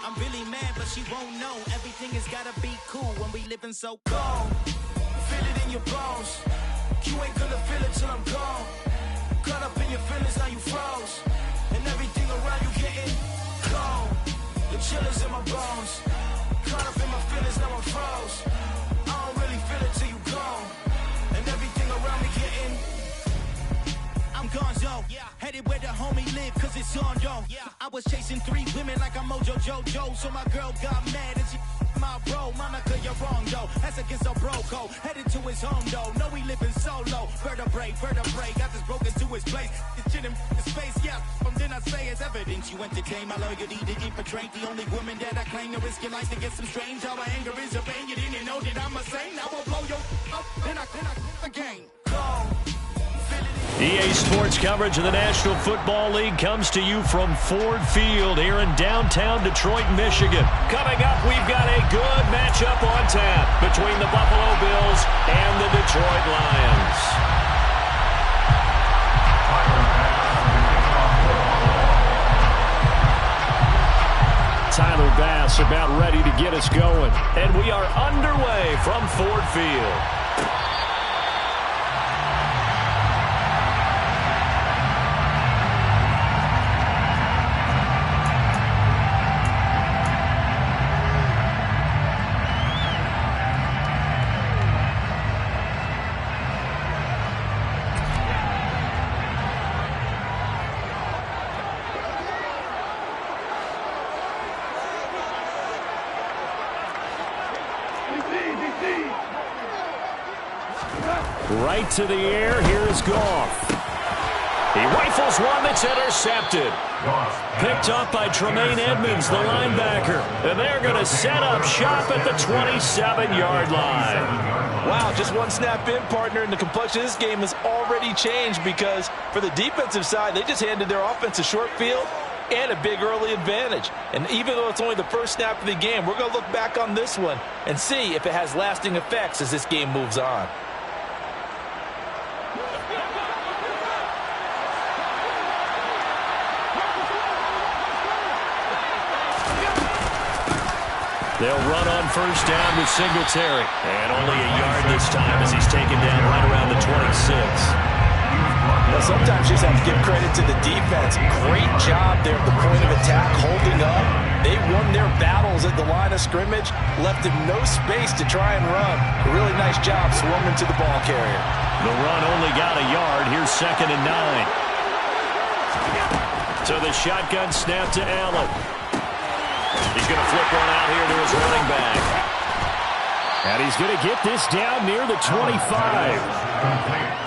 I'm really mad, but she won't know. Everything has gotta be cool when we living so cold. Feel it in your bones. You ain't gonna feel it till I'm gone. Caught up in your feelings, now you froze. And everything around you getting cold. The chillers in my bones. Caught up in my feelings, now I'm froze. I don't really feel it till you gone. And everything around me getting I'm gonzo, headed where the homie live, cause it's on, yo. I was chasing 3 women like I'm Mojo Jojo, so my girl got mad and she my bro. Monica, you're wrong, though. That's against a bro code. Headed to his home, though. No, he living solo. Vertebrae, got this broken to his place. It's shit in his face, yeah. From then I say it's evidence you entertain my loyalty to infiltrate. The only woman that I claim to risk your life to get some strange. All my anger is a pain. You didn't know that I'm a saint. Now I'll blow your up, then I again. Go. EA Sports coverage of the National Football League comes to you from Ford Field here in downtown Detroit, Michigan. Coming up, we've got a good matchup on tap between the Buffalo Bills and the Detroit Lions. Tyler Bass about ready to get us going. And we are underway from Ford Field. Right to the air, here's Goff. He rifles one that's intercepted. Picked up by Tremaine Edmonds, the linebacker. And they're going to set up shop at the 27-yard line. Wow, just one snap in, partner, and the complexion of this game has already changed because for the defensive side, they just handed their offense a short field and a big early advantage. And even though it's only the first snap of the game, we're going to look back on this one and see if it has lasting effects as this game moves on. They'll run on first down with Singletary. And only a yard this time as he's taken down right around the 26. Well, sometimes you just have to give credit to the defense. Great job there at the point of attack, holding up. They won their battles at the line of scrimmage, left them no space to try and run. A really nice job swarming to the ball carrier. The run only got a yard. Here's 2nd and 9. So the shotgun snap to Allen. He's going to flip one out here to his running back. And he's going to get this down near the 25.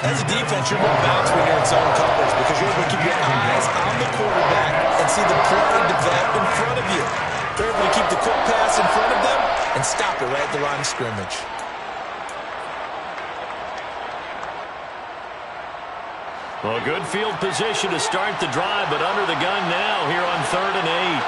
As a defense, you're more balanced when you're in zone coverage because you're able to keep your eyes on the quarterback and see the play develop in front of you. They're able to keep the quick pass in front of them and stop it right at the line of scrimmage. Well, good field position to start the drive, but under the gun now here on 3rd and 8.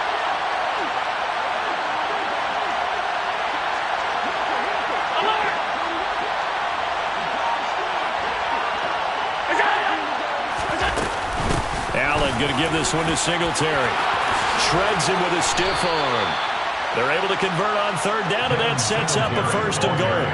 Allen going to give this one to Singletary. Shreds him with a stiff arm. They're able to convert on 3rd down, and that sets up a 1st and goal.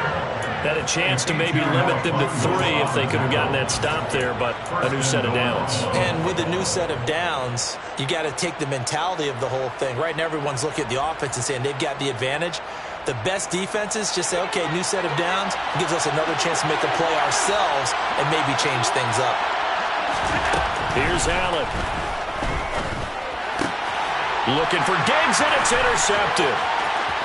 Had a chance to maybe limit them to 3 if they could have gotten that stop there, but a new set of downs. And with a new set of downs, you got to take the mentality of the whole thing. Right now, everyone's looking at the offense and saying they've got the advantage. The best defenses just say, okay, new set of downs gives us another chance to make a play ourselves and maybe change things up. Here's Allen. Looking for Diggs, and it's intercepted.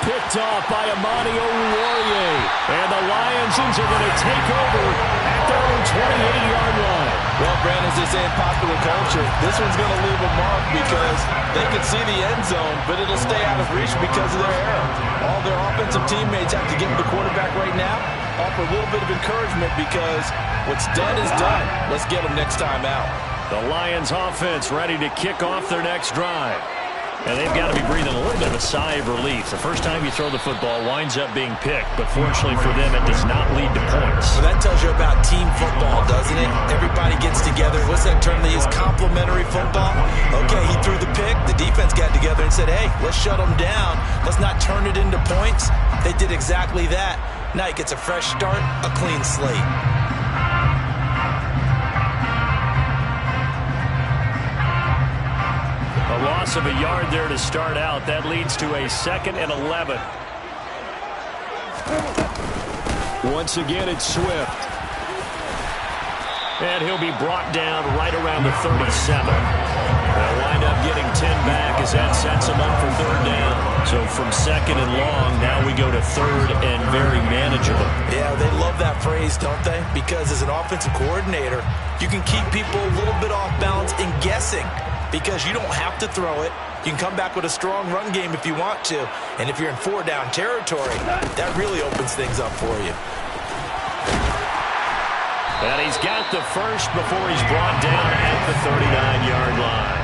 Picked off by Amani Oruwariye. And the Lions are going to take over at their own 28-yard line. Well, Brandon, as they say in popular culture, this one's going to leave a mark because they can see the end zone, but it'll stay out of reach because of their error. All their offensive teammates have to give the quarterback right now, offer a little bit of encouragement because what's done is done. Let's get them next time out. The Lions offense ready to kick off their next drive. And they've got to be breathing a little bit of a sigh of relief. The first time you throw the football winds up being picked, but fortunately for them, it does not lead to points. Well, that tells you about team football, doesn't it? Everybody gets together. What's that term they use? Complementary football? Okay, he threw the pick. The defense got together and said, hey, let's shut them down. Let's not turn it into points. They did exactly that. Now he gets a fresh start, a clean slate. A loss of a yard there to start out. That leads to a 2nd and 11. Once again, it's Swift. And he'll be brought down right around the 37. They'll wind up getting 10 back as that sets him up for 3rd down. So from 2nd and long, now we go to 3rd and very manageable. Yeah, they love that phrase, don't they? Because as an offensive coordinator, you can keep people a little bit off balance and guessing. Because you don't have to throw it. You can come back with a strong run game if you want to. And if you're in 4-down territory, that really opens things up for you. And he's got the first before he's brought down at the 39-yard line.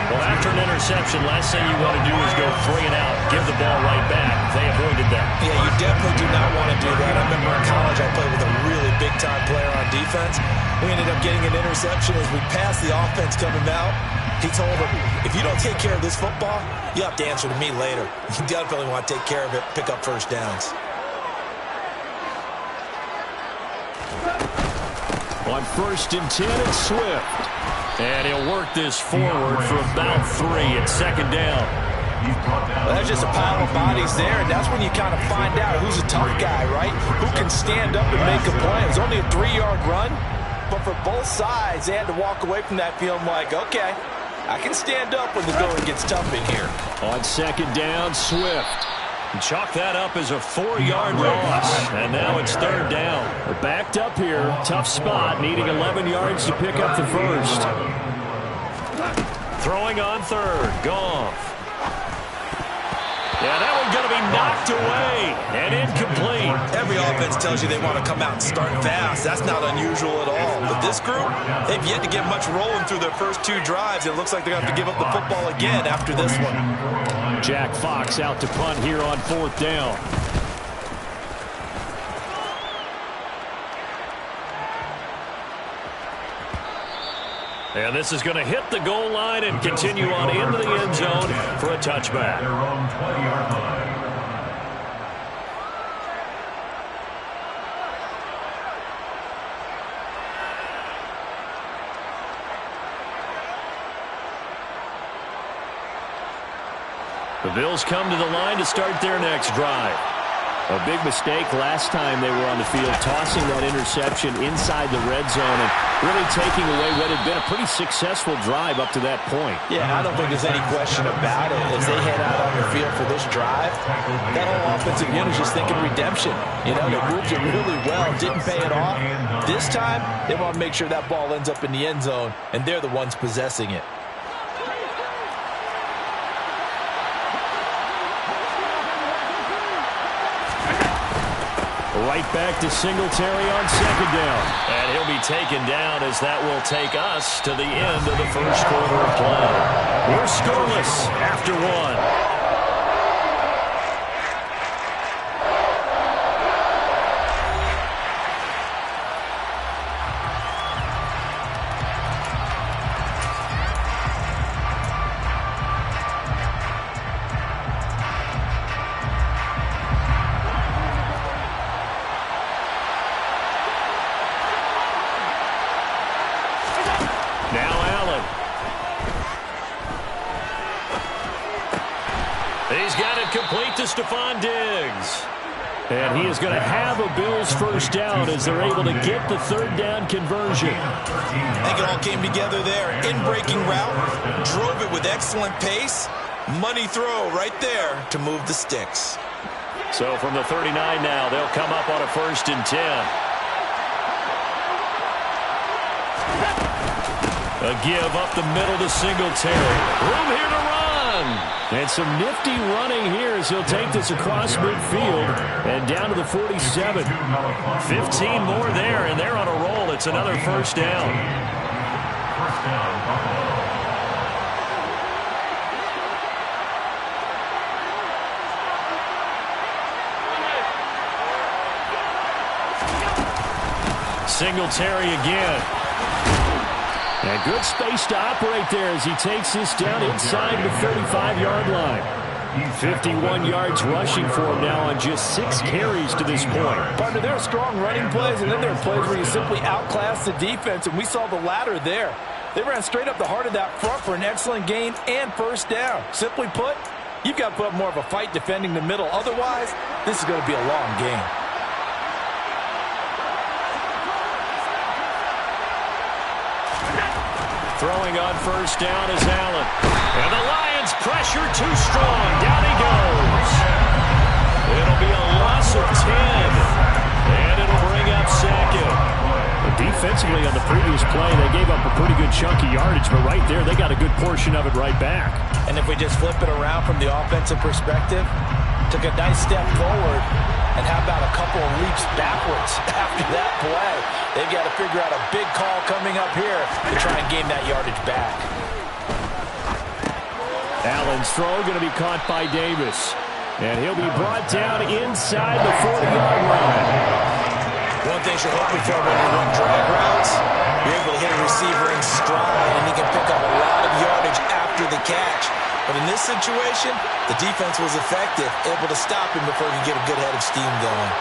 Well, after an interception, last thing you want to do is go 3 and out, give the ball right back. They avoided that. Yeah, you definitely do not want to do that. I remember in college I played with a really big-time player on defense. We ended up getting an interception as we passed the offense coming out. He told him, if you don't take care of this football, you have to answer to me later. You definitely want to take care of it, pick up 1st downs. On 1st and 10, it's Swift. And he'll work this forward for about 3 at 2nd down. Well, that's just a pile of bodies there, and that's when you kind of find out who's a tough guy, right? Who can stand up and make a play. It was only a 3-yard run, but for both sides, they had to walk away from that feeling like, okay, I can stand up when the going gets tough in here. On 2nd down, Swift. Chalk that up as a 4-yard loss. And now it's 3rd down. They're backed up here. Tough spot, needing 11 yards to pick up the first. Throwing on 3rd. Goff. Yeah, that one's going to be knocked away and incomplete. Every offense tells you they want to come out and start fast. That's not unusual at all. But this group, they've yet to get much rolling through their first 2 drives. It looks like they're going to have to give up the football again after this one. Jack Fox out to punt here on 4th down. And this is going to hit the goal line and continue on into the end zone for a touchback. Their own 20-yard line. The Bills come to the line to start their next drive. A big mistake last time they were on the field, tossing that interception inside the red zone and really taking away what had been a pretty successful drive up to that point. Yeah, I don't think there's any question about it. As they head out on the field for this drive, that whole offensive unit is just thinking redemption. You know, they moved it really well, didn't pay it off. This time, they want to make sure that ball ends up in the end zone, and they're the ones possessing it. Right back to Singletary on second down. And he'll be taken down as that will take us to the end of the first quarter of play. We're scoreless after one. Stephon Diggs. And he is going to have a Bills first down as they're able to get the third down conversion. I think it all came together there. In-breaking route, drove it with excellent pace. Money throw right there to move the sticks. So from the 39 now, they'll come up on a 1st and 10. A give up the middle to Singletary. Room here to run. And some nifty running here as he'll take this across midfield and down to the 47. 15 more there, and they're on a roll. It's another first down. Singletary again. And good space to operate there as he takes this down inside the 35-yard line. 51 yards rushing for him now on just 6 carries to this point. Partner, there are strong running plays, and then there are plays where you simply outclass the defense, and we saw the latter there. They ran straight up the heart of that front for an excellent gain and first down. Simply put, you've got to put up more of a fight defending the middle. Otherwise, this is going to be a long game. Throwing on first down is Allen. And the Lions pressure too strong. Down he goes. It'll be a loss of 10. And it'll bring up second. Defensively on the previous play, they gave up a pretty good chunk of yardage, but right there, they got a good portion of it right back. And if we just flip it around from the offensive perspective, took a nice step forward, and how about a couple of leaps backwards after that play? They've got to figure out a big call coming up here to try and gain that yardage back. Allen's throw going to be caught by Davis. And he'll be brought down inside the 40-yard line. One thing you're hoping for when you run drag routes, you're able to hit a receiver in stride, and he can pick up a lot of yardage after the catch. But in this situation, the defense was effective, able to stop him before he could get a good head of steam going.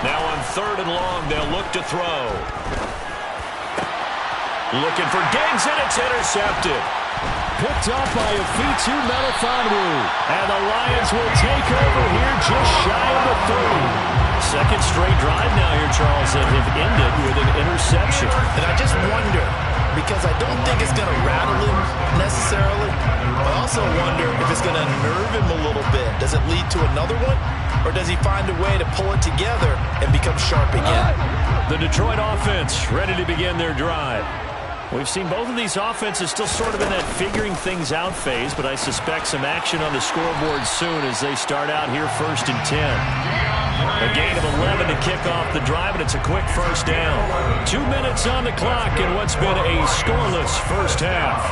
Now on 3rd and long, they'll look to throw. Looking for Diggs, and it's intercepted. Picked up by a Fitu Melifonwu. And the Lions will take over here just shy of the 30. Second straight drive now here, Charles, that have ended with an interception. And I just wonder, because I don't think it's going to rattle him necessarily. I also wonder if it's going to unnerve him a little bit. Does it lead to another one? Or does he find a way to pull it together and become sharp again? The Detroit offense ready to begin their drive. We've seen both of these offenses still sort of in that figuring things out phase, but I suspect some action on the scoreboard soon as they start out here 1st and 10. A gain of 11 to kick off the drive, and it's a quick first down. 2 minutes on the clock in what's been a scoreless first half.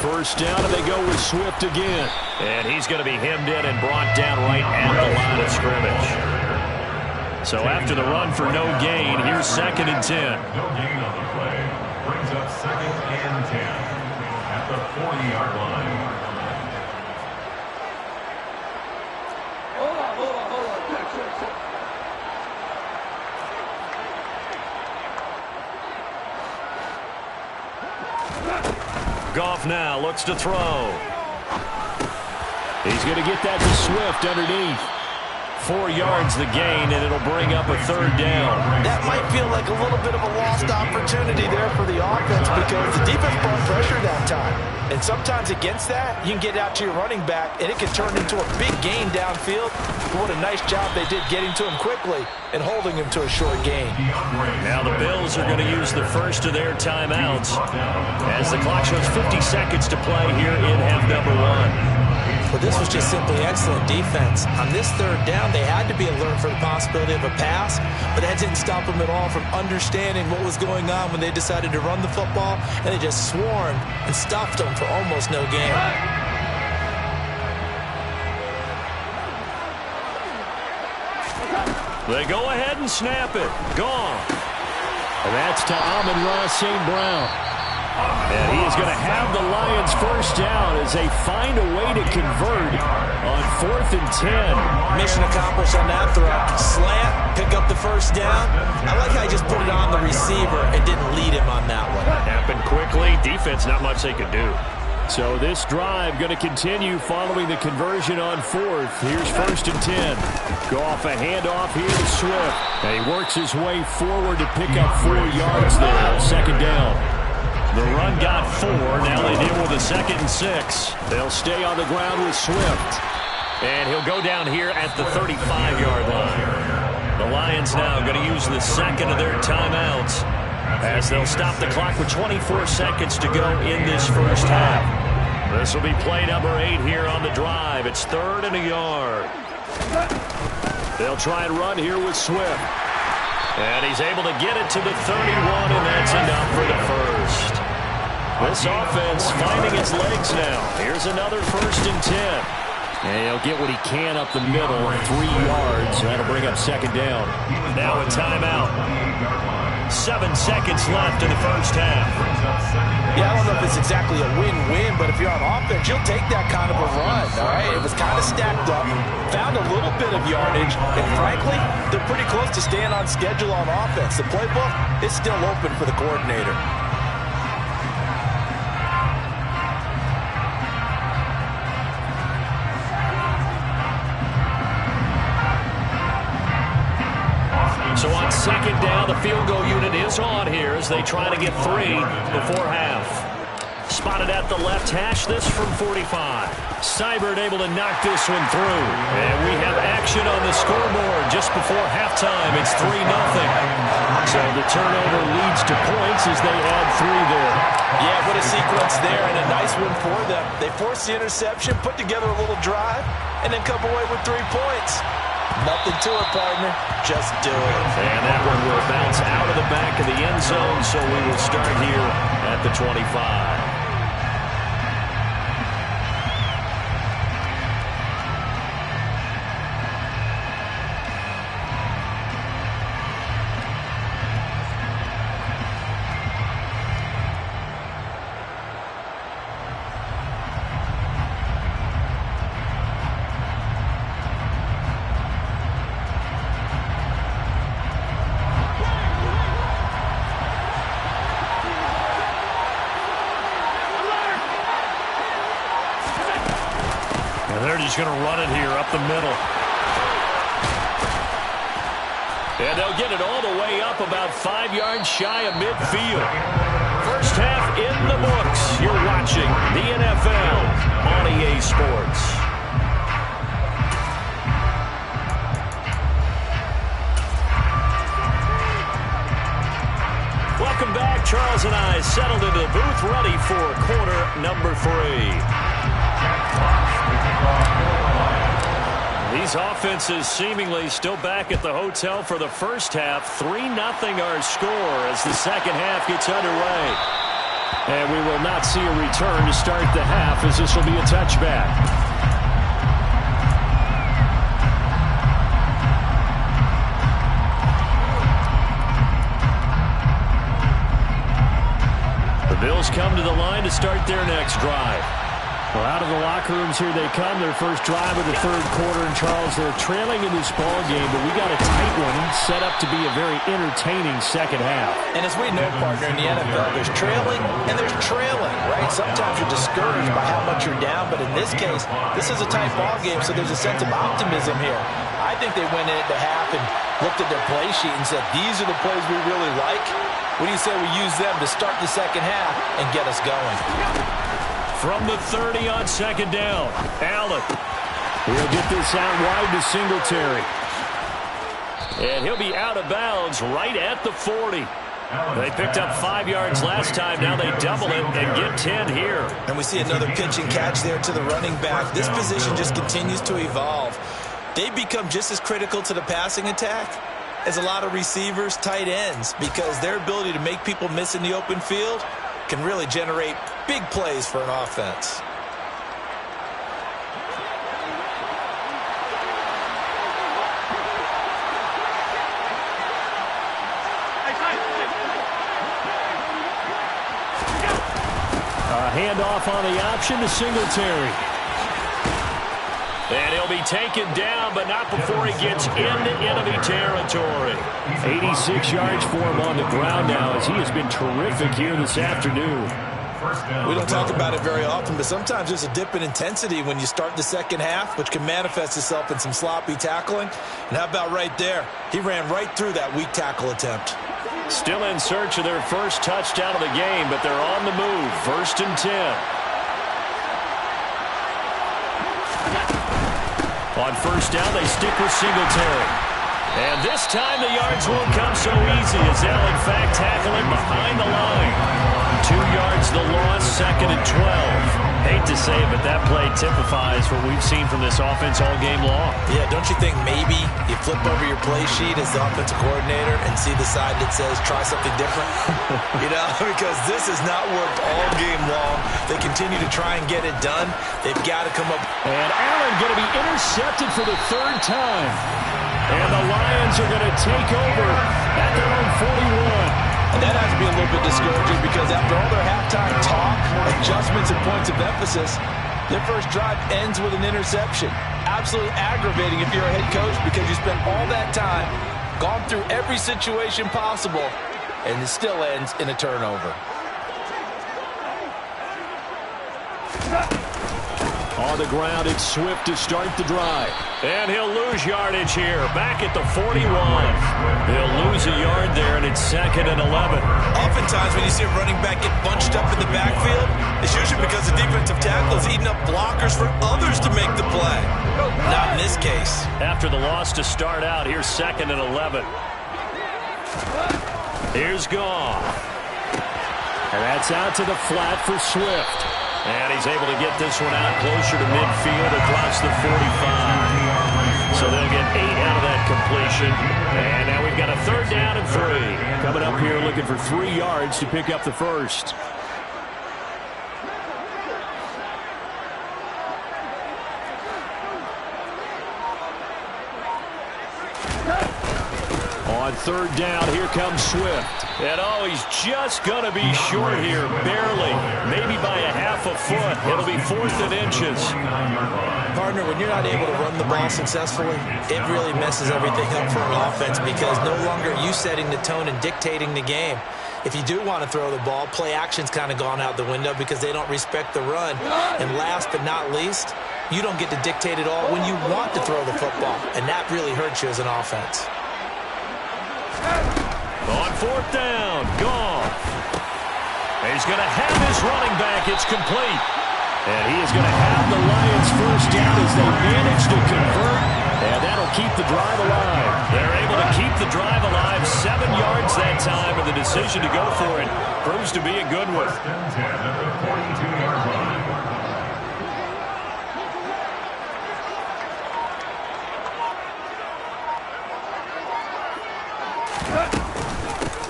First down, and they go with Swift again. And he's going to be hemmed in and brought down right at the line of scrimmage. So after the run for no gain, here's 2nd and 10. No gain on the play. Brings up 2nd and 10 at the 40-yard line. Hold on. Goff now looks to throw. He's going to get that to Swift underneath. 4 yards the gain, and it'll bring up a 3rd down. That might feel like a little bit of a lost opportunity there for the offense because the defense brought pressure that time. And sometimes against that, you can get out to your running back, and it can turn into a big gain downfield. What a nice job they did getting to him quickly and holding him to a short gain. Now the Bills are going to use the first of their timeouts as the clock shows 50 seconds to play here in half number 1. But this was just simply excellent defense. On this 3rd down, they had to be alert for the possibility of a pass, but that didn't stop them at all from understanding what was going on when they decided to run the football, and they just swarmed and stuffed them for almost no gain. They go ahead and snap it. Gone. And that's to Amon-Ra St. Brown. And he is going to have the Lions first down as they find a way to convert on 4th and 10. Mission accomplished on that throw. Slant, pick up the first down. I like how he just put it on the receiver and didn't lead him on that one. Happened quickly. Defense, not much they could do. So this drive going to continue following the conversion on 4th. Here's 1st and 10. Goff a handoff here to Swift. And he works his way forward to pick up 4 yards there on 2nd down. The run got 4. Now they deal with a 2nd and 6. They'll stay on the ground with Swift. And he'll go down here at the 35-yard line. The Lions now going to use the 2nd of their timeouts as they'll stop the clock with 24 seconds to go in this first half. This will be play number 8 here on the drive. It's 3rd and a yard. They'll try and run here with Swift. And he's able to get it to the 31, and that's enough for the first. This offense finding its legs now. Here's another 1st and 10. And he'll get what he can up the middle, 3 yards. That'll bring up 2nd down. Now a timeout. 7 seconds left in the first half. Yeah, I don't know if it's exactly a win-win, but if you're on offense, you'll take that kind of a run, all right? It was kind of stacked up, found a little bit of yardage, and frankly, they're pretty close to staying on schedule on offense. The playbook is still open for the coordinator. So on 2nd down, the field goal unit is on here as they try to get 3 before half. Spotted at the left hash, this from 45. Seibert able to knock this one through. And we have action on the scoreboard just before halftime. It's 3-0. So the turnover leads to points as they add 3 there. Yeah, what a sequence there, and a nice one for them. They force the interception, put together a little drive, and then come away with 3 points. Nothing to it, partner. Just do it. And that one will bounce out of the back of the end zone, so we will start here at the 25. They're just going to run it here up the middle. And they'll get it all the way up about 5 yards shy of midfield. First half in the books. You're watching the NFL on EA Sports. Welcome back. Charles and I settled into the booth ready for quarter number 3. These offenses seemingly still back at the hotel for the first half. 3-0 our score as the second half gets underway. And we will not see a return to start the half as this will be a touchback. The Bills come to the line to start their next drive. Well, out of the locker rooms here they come. Their first drive of the third quarter. And, Charles, they're trailing in this ball game, but we got a tight one set up to be a very entertaining second half. And as we know, partner, in the NFL, there's trailing and there's trailing, right? Sometimes you're discouraged by how much you're down, but in this case, this is a tight ball game, so there's a sense of optimism here. I think they went into half and looked at their play sheet and said, these are the plays we really like. What do you say we use them to start the second half and get us going? From the 30 on second down, Allen. He'll get this out wide to Singletary. And he'll be out of bounds right at the 40. They picked up 5 yards last time. Now they double it and get 10 here. And we see another pitch and catch there to the running back. This position just continues to evolve. They become just as critical to the passing attack as a lot of receivers, tight ends, because their ability to make people miss in the open field can really generate big plays for an offense. A handoff on the option to Singletary. And he'll be taken down, but not before he gets into enemy territory. 86 yards for him on the ground now, as he has been terrific here this afternoon. We don't talk about it very often, but sometimes there's a dip in intensity when you start the second half, which can manifest itself in some sloppy tackling. And how about right there? He ran right through that weak tackle attempt. Still in search of their first touchdown of the game, but they're on the move. 1st and 10. On first down, they stick with Singletary. And this time the yards won't come so easy as they'll, in fact, tackle him behind the line. 2 yards the loss, 2nd and 12. Hate to say it, but that play typifies what we've seen from this offense all game long. Yeah, don't you think maybe you flip over your play sheet as the offensive coordinator and see the side that says try something different? You know, because this has not worked all game long. They continue to try and get it done. They've got to come up. And Allen going to be intercepted for the 3rd time. And the Lions are going to take over at their own 41. And that has to be a little bit discouraging because after all their halftime talk, adjustments, and points of emphasis, their first drive ends with an interception. Absolutely aggravating if you're a head coach because you spent all that time, gone through every situation possible, and it still ends in a turnover. On the ground, it's Swift to start the drive. And he'll lose yardage here, back at the 41. He'll lose a yard there, and it's 2nd and 11. Oftentimes when you see a running back get bunched up in the backfield, it's usually because the defensive tackle is eating up blockers for others to make the play. Not in this case. After the loss to start out, here's 2nd and 11. Here's Goff. And that's out to the flat for Swift. And he's able to get this one out closer to midfield across the 45. So they'll get 8 out of that completion. And now we've got a 3rd down and 3. Coming up here looking for 3 yards to pick up the first. On 3rd down, here comes Swift. And oh, he's just going to be short here, barely. Maybe by a half a foot. It'll be 4th and inches. Partner, when you're not able to run the ball successfully, it really messes everything up for an offense because no longer are you setting the tone and dictating the game. If you do want to throw the ball, play action's kind of gone out the window because they don't respect the run. And last but not least, you don't get to dictate it all when you want to throw the football. And that really hurts you as an offense. On 4th down, Goff. He's going to have his running back. It's complete. And he is going to have the Lions first down as they manage to convert. And that'll keep the drive alive. They're able to keep the drive alive. 7 yards that time, and the decision to go for it proves to be a good one.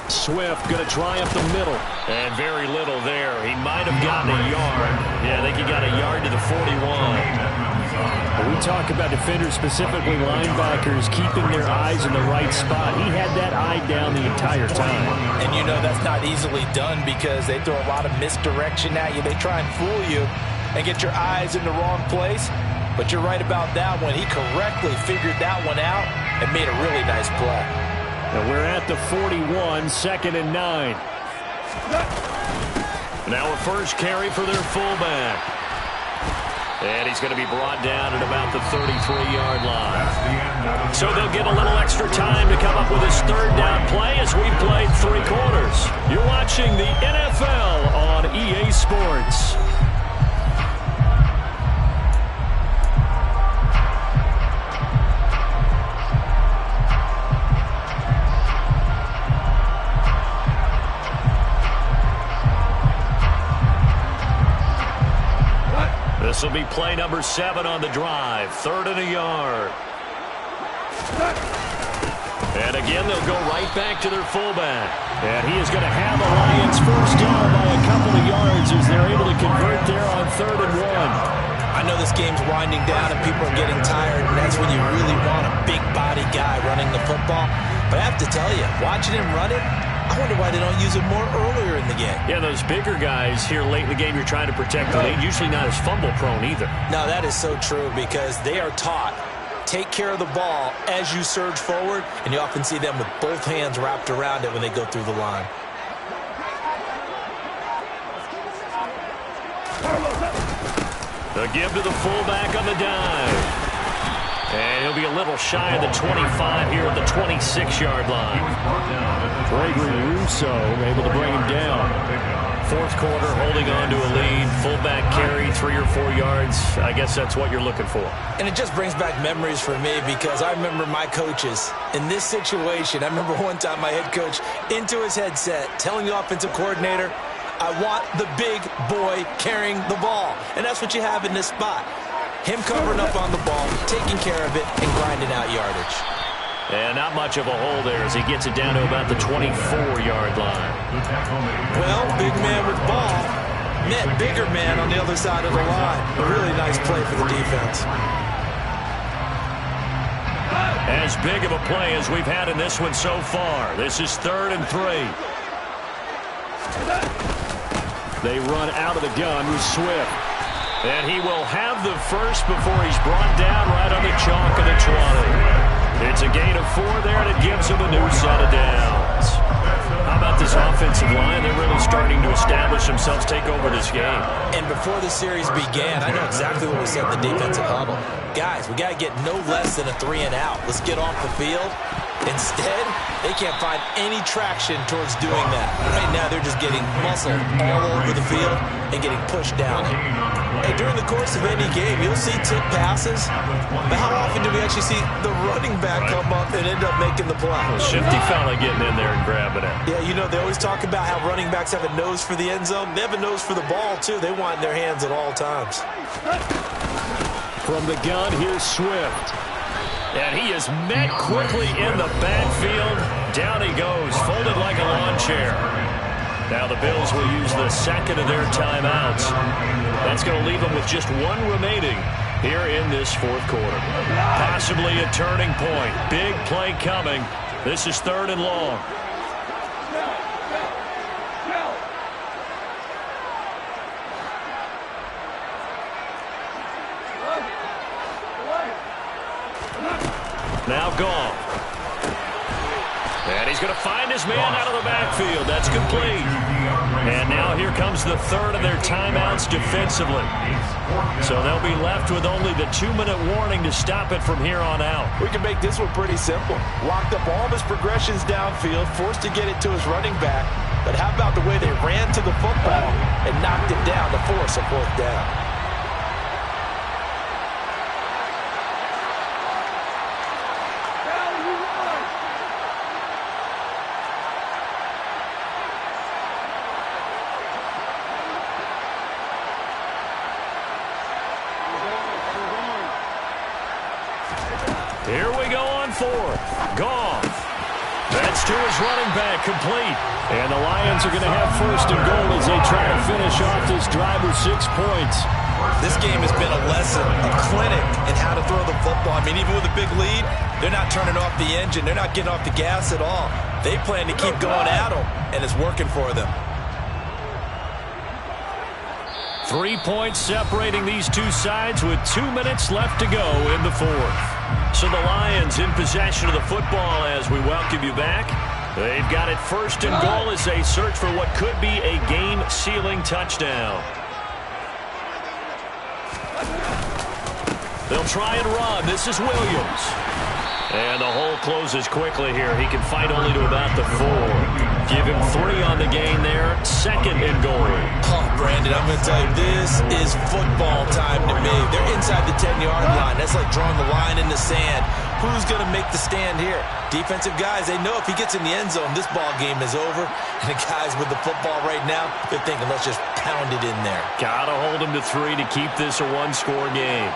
Swift going to try up the middle. And very little there. He might have gotten a yard. Yeah, I think he got a yard to the 41. We talk about defenders, specifically linebackers, keeping their eyes in the right spot. He had that eye down the entire time. And you know that's not easily done because they throw a lot of misdirection at you. They try and fool you. and get your eyes in the wrong place. But you're right about that one. He correctly figured that one out and made a really nice play. And we're at the 41, 2nd and 9. Now a first carry for their fullback. And he's going to be brought down at about the 33-yard line. So they'll get a little extra time to come up with his third down play as we've played 3 quarters. You're watching the NFL on EA Sports. This will be play number 7 on the drive. 3rd and a yard. And again, they'll go right back to their fullback. And he is going to have the Lions first down by a couple of yards as they're able to convert there on 3rd and 1. I know this game's winding down and people are getting tired, and that's when you really want a big body guy running the football. But I have to tell you, watching him run it, I wonder why they don't use him more earlier in the game. Yeah, those bigger guys here late in the game, you're trying to protect the lead. Usually not as fumble-prone either. No, that is so true because they are taught, take care of the ball as you surge forward, and you often see them with both hands wrapped around it when they go through the line. The give to the fullback on the dive. And he'll be a little shy of the 25 here at the 26-yard line. Gregory Rousseau able to bring him down. 4th quarter, holding on to a lead. Fullback carry, 3 or 4 yards. I guess that's what you're looking for. And it just brings back memories for me because I remember my coaches in this situation. I remember one time my head coach into his headset telling the offensive coordinator, I want the big boy carrying the ball. And that's what you have in this spot. Him covering up on the ball, taking care of it, and grinding out yardage. And not much of a hole there as he gets it down to about the 24-yard line. Well, big man with ball met bigger man on the other side of the line. A really nice play for the defense. As big of a play as we've had in this one so far. This is 3rd and 3. They run out of the gun with Swift. And he will have the first before he's brought down right on the chalk of the 20. It's a gain of 4 there, and it gives him a new set of downs. How about this offensive line? They're really starting to establish themselves, take over this game. And before the series began, I know exactly what we said in the defensive huddle. Guys, we got to get no less than a 3 and out. Let's get off the field. Instead, they can't find any traction towards doing that. Right now, they're just getting muscled all over the field and getting pushed down. Hey, during the course of any game, you'll see tip passes, but how often do we actually see the running back come up and end up making the play? Shifty fella getting in there and grabbing it. Yeah, you know, they always talk about how running backs have a nose for the end zone. They have a nose for the ball, too. They want it in their hands at all times. From the gun, here's Swift. And he is met quickly in the backfield. Down he goes, folded like a lawn chair. Now the Bills will use the second of their timeouts. That's going to leave them with just 1 remaining here in this 4th quarter. Possibly a turning point. Big play coming. This is 3rd and long. Now Goff. And he's going to find his man out of the backfield. That's complete. And now here comes the 3rd of their timeouts defensively. So they'll be left with only the 2-minute warning to stop it from here on out. We can make this one pretty simple. Locked up all of his progressions downfield, forced to get it to his running back. But how about the way they ran to the football and knocked it down to force a 4th down? Here we go on 4th. Goff. That's to his running back, complete. And the Lions are going to have 1st and goal as they try to finish off this drive with 6 points. This game has been a lesson, a clinic in how to throw the football. I mean, even with a big lead, they're not turning off the engine. They're not getting off the gas at all. They plan to keep going at them, and it's working for them. 3 points separating these two sides with 2 minutes left to go in the fourth. So the Lions in possession of the football as we welcome you back. They've got it first and goal as they search for what could be a game-sealing touchdown. They'll try and run. This is Williams. And the hole closes quickly here. He can fight only to about the 4. Give him 3 on the gain there. Second and goal. Oh, Brandon, I'm going to tell you, this is football time to me. They're inside the 10-yard line. That's like drawing the line in the sand. Who's going to make the stand here? Defensive guys, they know if he gets in the end zone, this ball game is over. And the guys with the football right now, they're thinking, let's just pound it in there. Got to hold him to 3 to keep this a one-score game.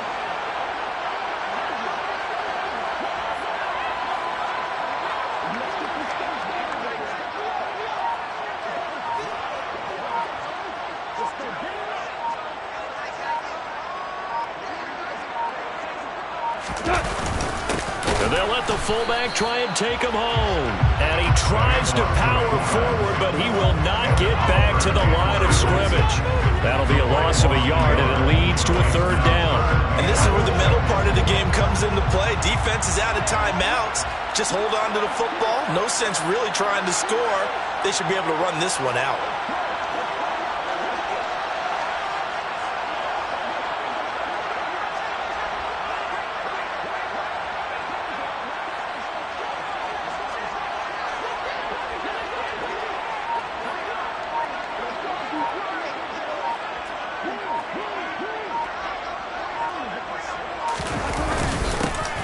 And they'll let the fullback try and take him home. And he tries to power forward, but he will not get back to the line of scrimmage. That'll be a loss of a yard, and it leads to a 3rd down. And this is where the middle part of the game comes into play. Defense is out of timeouts. Just hold on to the football. No sense really trying to score. They should be able to run this one out.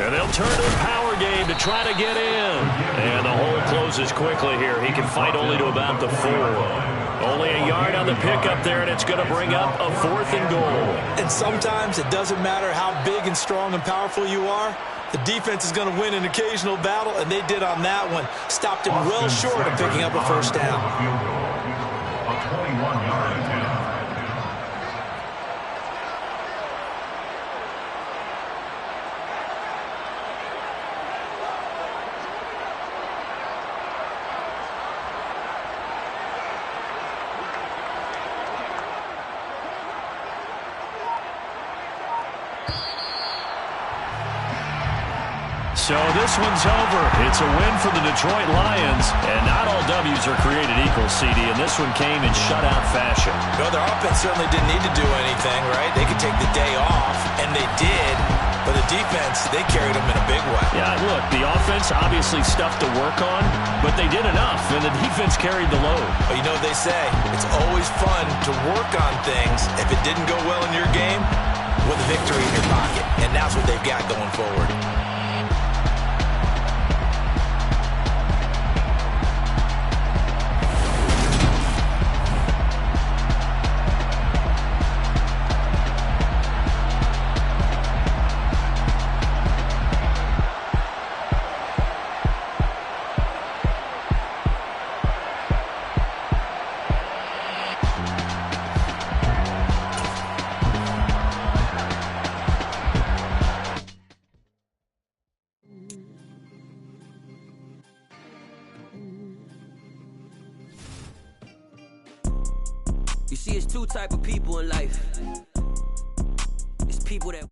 And they'll turn to a power game to try to get in. And the hole closes quickly here. He can fight only to about the 4. Only a yard on the pickup there, and it's going to bring up a 4th and goal. And sometimes it doesn't matter how big and strong and powerful you are. The defense is going to win an occasional battle, and they did on that one. Stopped him well short of picking up a first down. A 21-yard attempt. So this one's over. It's a win for the Detroit Lions, and not all W's are created equal, CD, and this one came in shutout fashion. No, their offense certainly didn't need to do anything, right? They could take the day off, and they did. But the defense, they carried them in a big way. Yeah, look, the offense obviously stuff to work on, but they did enough, and the defense carried the load. But you know what they say, it's always fun to work on things. If it didn't go well in your game, with a victory in your pocket. And that's what they've got going forward. You see, it's two type of people in life. It's people that